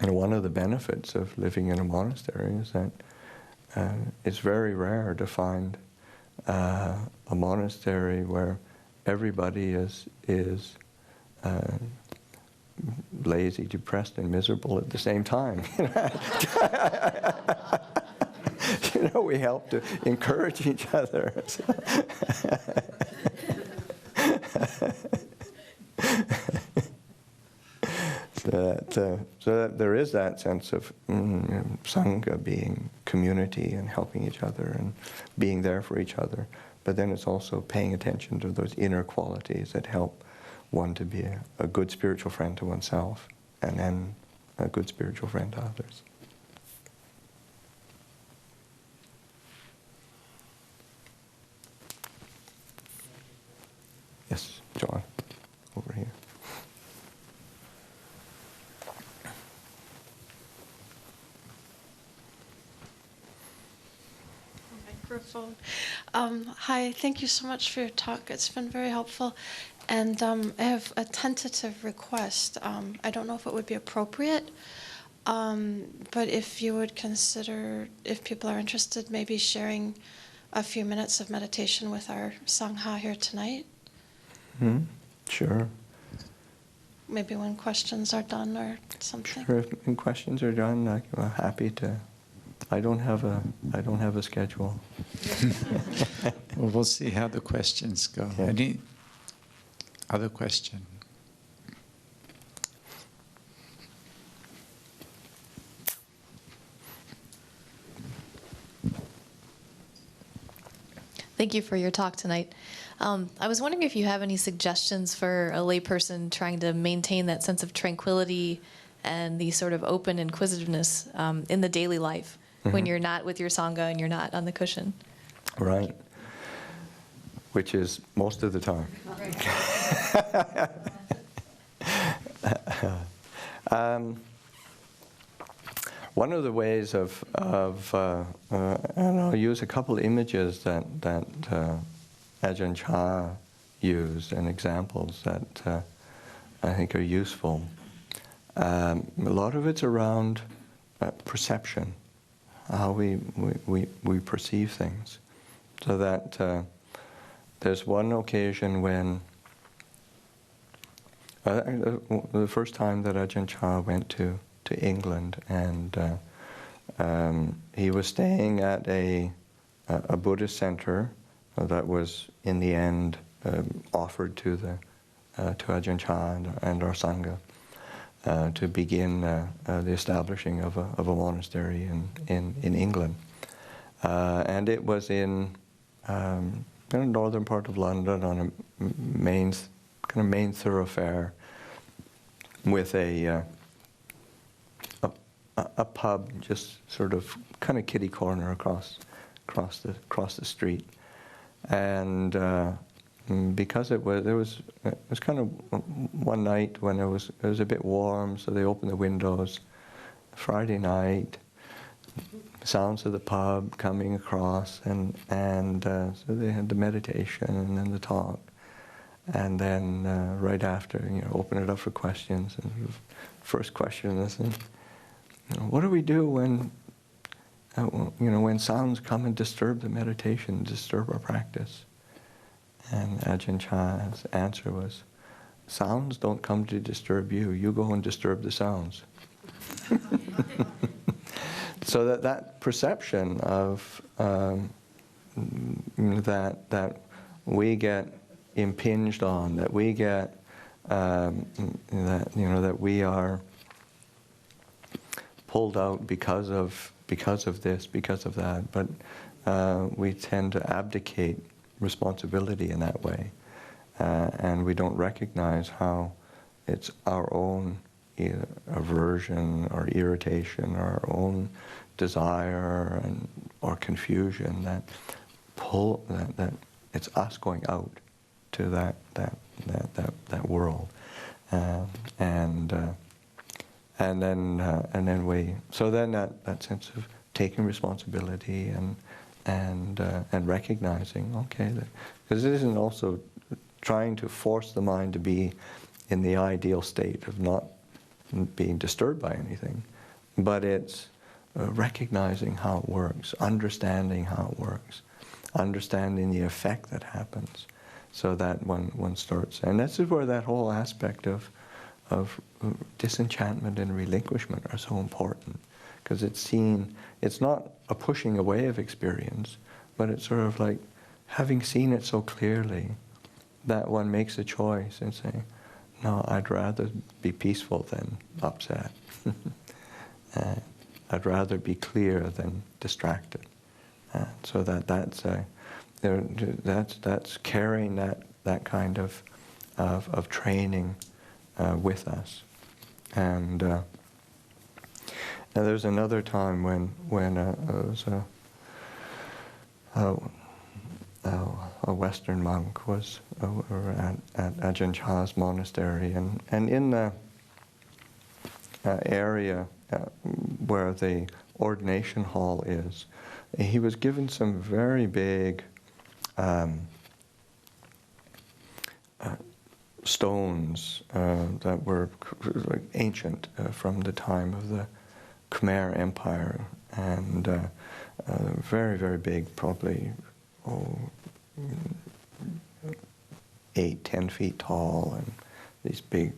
one of the benefits of living in a monastery is that it's very rare to find a monastery where everybody is lazy, depressed, and miserable at the same time. We help to encourage each other. So so that there is that sense of Sangha being community and helping each other and being there for each other. But then it's also paying attention to those inner qualities that help one to be a good spiritual friend to oneself and then a good spiritual friend to others. Yes, John, over here. Microphone. Hi, thank you so much for your talk. It's been very helpful. And I have a tentative request. I don't know if it would be appropriate, but if you would consider, if people are interested, maybe sharing a few minutes of meditation with our Sangha here tonight. Sure. Maybe when questions are done or something. Sure. If when questions are done, I'm happy to. I don't have a schedule. Well, we'll see how the questions go. Yeah. Any other question? Thank you for your talk tonight. I was wondering if you have any suggestions for a layperson trying to maintain that sense of tranquility and the sort of open inquisitiveness in the daily life when you're not with your Sangha and you're not on the cushion. Right. Which is most of the time. One of the ways and I'll use a couple of images that Ajahn Chah used and examples that I think are useful. A lot of it's around perception, how we perceive things. So that there's one occasion when the first time that Ajahn Chah went to England, and he was staying at a Buddhist center that was in the end offered to Ajahn Chah and our Sangha to begin the establishing of a monastery in England, and it was in the northern part of London on a main thoroughfare with a pub just sort of kind of kitty corner across the street, and because it was kind of one night when it was a bit warm, so they opened the windows. Friday night, sounds of the pub coming across, and so they had the meditation and then the talk, and then right after, open it up for questions. And first question is, what do we do when when sounds come and disturb the meditation, disturb our practice? And Ajahn Chah's answer was, sounds don't come to disturb you. You go and disturb the sounds. So that perception of that we get impinged on, that we get that we are pulled out because of this, because of that, but we tend to abdicate responsibility in that way, and we don't recognize how it's our own aversion or irritation, our own desire or confusion that it's us going out to that world, and then that sense of taking responsibility and recognizing, okay, because it isn't also trying to force the mind to be in the ideal state of not being disturbed by anything, but it's recognizing how it works, understanding how it works, understanding the effect that happens, so that one starts. And this is where that whole aspect of disenchantment and relinquishment are so important, because it's not a pushing away of experience, but it's sort of like having seen it so clearly that one makes a choice and saying, no, I'd rather be peaceful than upset. I'd rather be clear than distracted. So that's carrying that kind of training with us. And now there's another time when there was a Western monk was at Ajahn Chah's monastery, and in the area where the ordination hall is, he was given some very big stones that were ancient from the time of the Khmer Empire, and very, very big, probably 8-10 feet tall, and these big,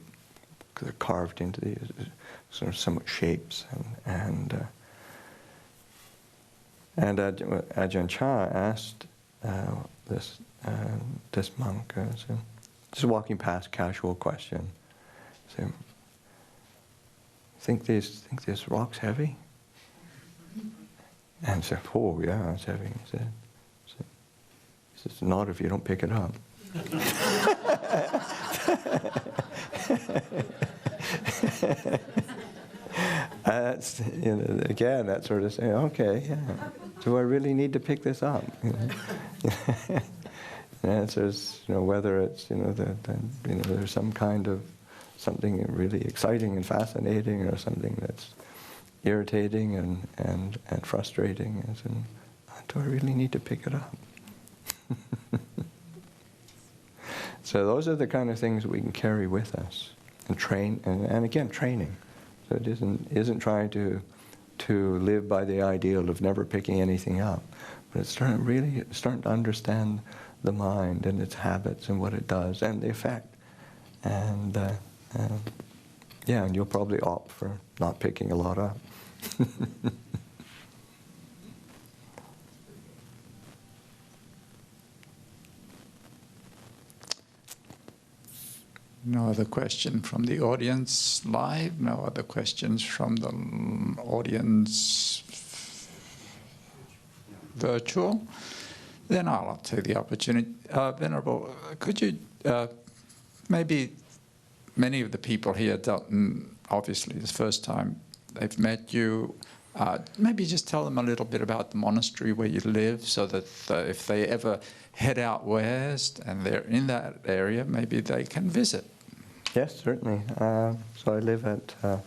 they're carved into these sort of somewhat shapes, and Ajahn Chah asked this monk, just walking past, casual question, said, think this rock's heavy? And said, oh yeah, it's heavy. He said, it's not if you don't pick it up. That's, again, that sort of saying, okay, yeah, do I really need to pick this up? The answer is, whether it's, there's some kind of something really exciting and fascinating, or something that's irritating and frustrating. Do I really need to pick it up? So those are the kind of things we can carry with us and train, and again, training. So it isn't trying to live by the ideal of never picking anything up, but it's starting to understand the mind and its habits and what it does and the effect. And and you'll probably opt for not picking a lot up. No other question from the audience live? No other questions from the audience virtual? Then I'll take the opportunity. Venerable, could you, maybe many of the people here don't, obviously it's the first time they've met you, maybe just tell them a little bit about the monastery where you live, so that if they ever head out west and they're in that area, maybe they can visit. Yes, certainly. So I live at the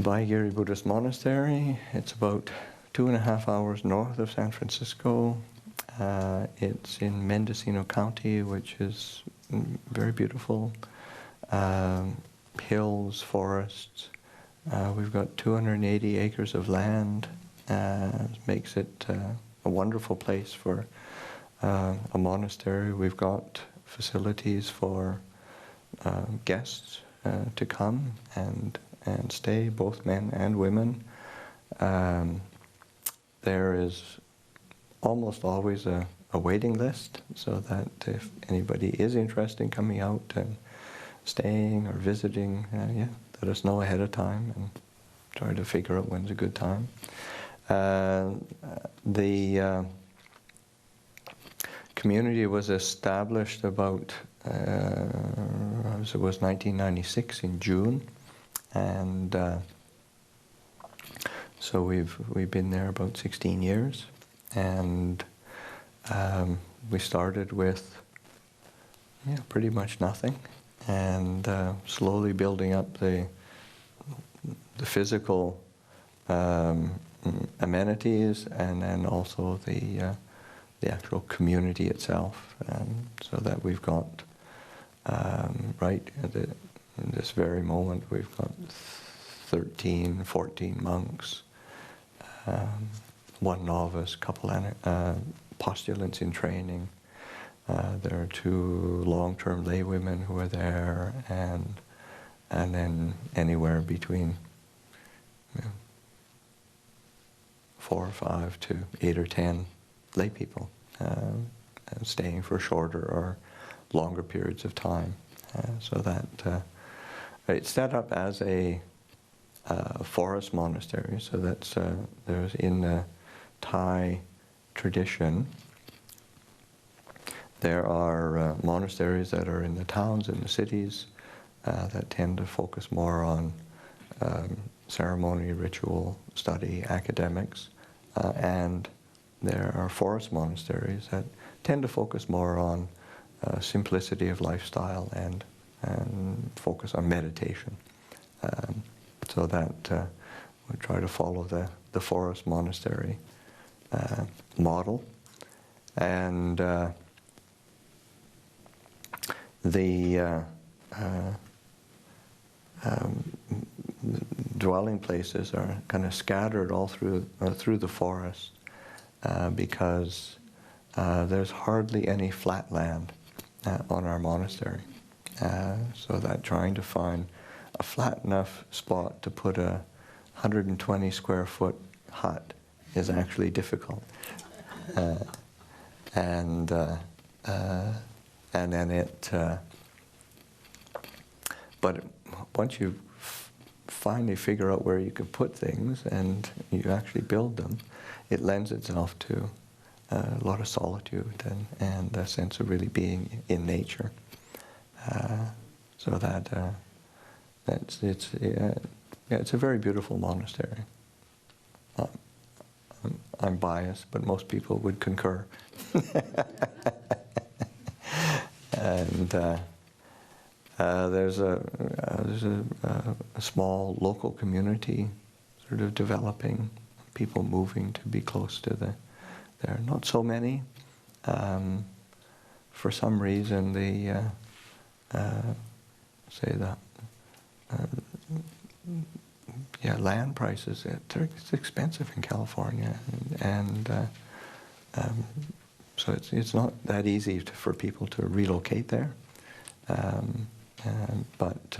Baigiri Buddhist Monastery. It's about 2.5 hours north of San Francisco. It's in Mendocino County, which is very beautiful. Hills, forests. We've got 280 acres of land. Makes it a wonderful place for a monastery. We've got facilities for guests to come and stay, both men and women. There is almost always a waiting list, so that if anybody is interested in coming out and staying or visiting, let us know ahead of time and try to figure out when's a good time. The community was established about, it was 1996 in June, and so we've been there about 16 years, and we started with pretty much nothing, and slowly building up the physical amenities, and then also the actual community itself, so that we've got in this very moment we've got 13, 14 monks, one novice, couple postulants in training. There are 2 long-term lay women who are there, and then anywhere between 4 or 5 to 8 or 10 lay people staying for shorter or longer periods of time. So that it's set up as a forest monastery. So that's there's in the Thai tradition. There are monasteries that are in the towns and the cities that tend to focus more on ceremony, ritual, study, academics, and there are forest monasteries that tend to focus more on simplicity of lifestyle and focus on meditation. So that we try to follow the forest monastery model. And the dwelling places are kind of scattered all through the forest because there's hardly any flat land on our monastery. So that trying to find a flat enough spot to put a 120 square foot hut is actually difficult. And then it, but once you finally figure out where you can put things and you actually build them, it lends itself to a lot of solitude and a sense of really being in nature. So that it's a very beautiful monastery. I'm biased, but most people would concur. And there's a small local community sort of developing, people moving to be close to there are not so many. For some reason, land prices, it's expensive in California, and so it's not that easy for people to relocate there. But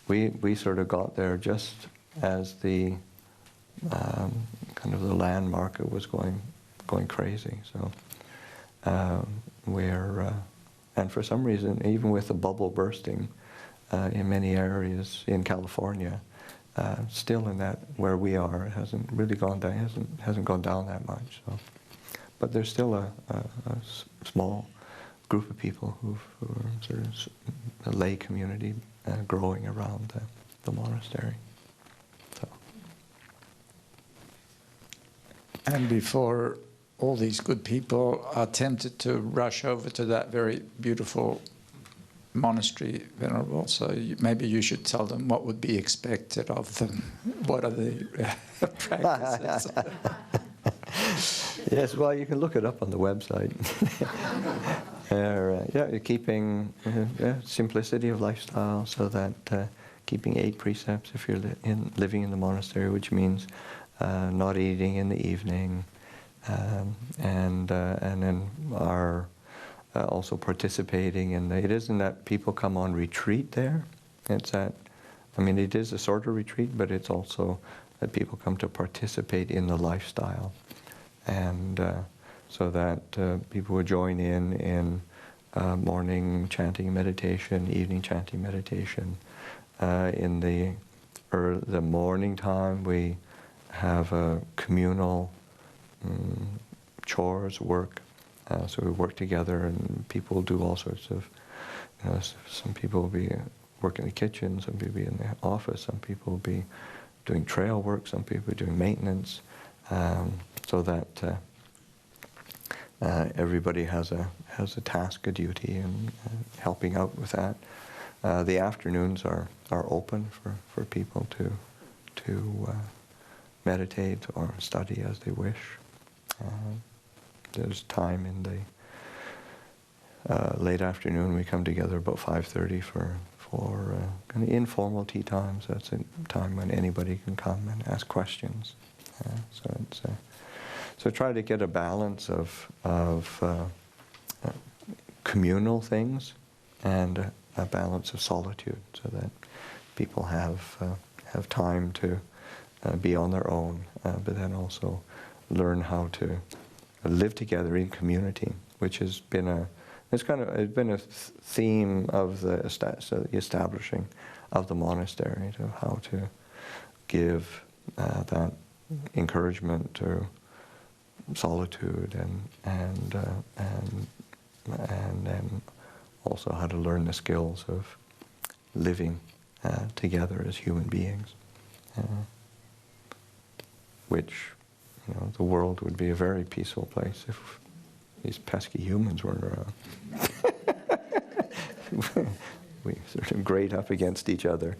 we sort of got there just as the kind of the land market was going crazy. So and for some reason, even with the bubble bursting in many areas in California, still in that where we are, it hasn't really gone down. Hasn't gone down that much. So, but there's still a small group of people who are sort of a lay community growing around the monastery. So. And before all these good people are tempted to rush over to that very beautiful monastery, Venerable, so maybe you should tell them what would be expected of them. What are the practices? Yes, well, you can look it up on the website. Keeping simplicity of lifestyle, so that keeping 8 precepts if you're living in the monastery, which means not eating in the evening, and then are also participating in it isn't that people come on retreat there. It's that, it is a sort of retreat, but it's also that people come to participate in the lifestyle. And so that people would join in morning chanting meditation, evening chanting meditation. In the morning time, we have a communal chores, work. So we work together, and people do all sorts of, some people will be working in the kitchen, some people will be in the office, some people will be doing trail work, some people are doing maintenance, so that everybody has a task, a duty, and helping out with that. The afternoons are open for people to meditate or study as they wish. There's time in the late afternoon. We come together about 5:30 for kind of informal tea times. That's a time when anybody can come and ask questions. So try to get a balance of communal things and a balance of solitude, so that people have time to be on their own, but then also learn how to live together in community, which has been It's been a theme of the establishing of the monastery, to how to give that encouragement to solitude, and then also how to learn the skills of living together as human beings, which, the world would be a very peaceful place if these pesky humans weren't around. We sort of grate up against each other.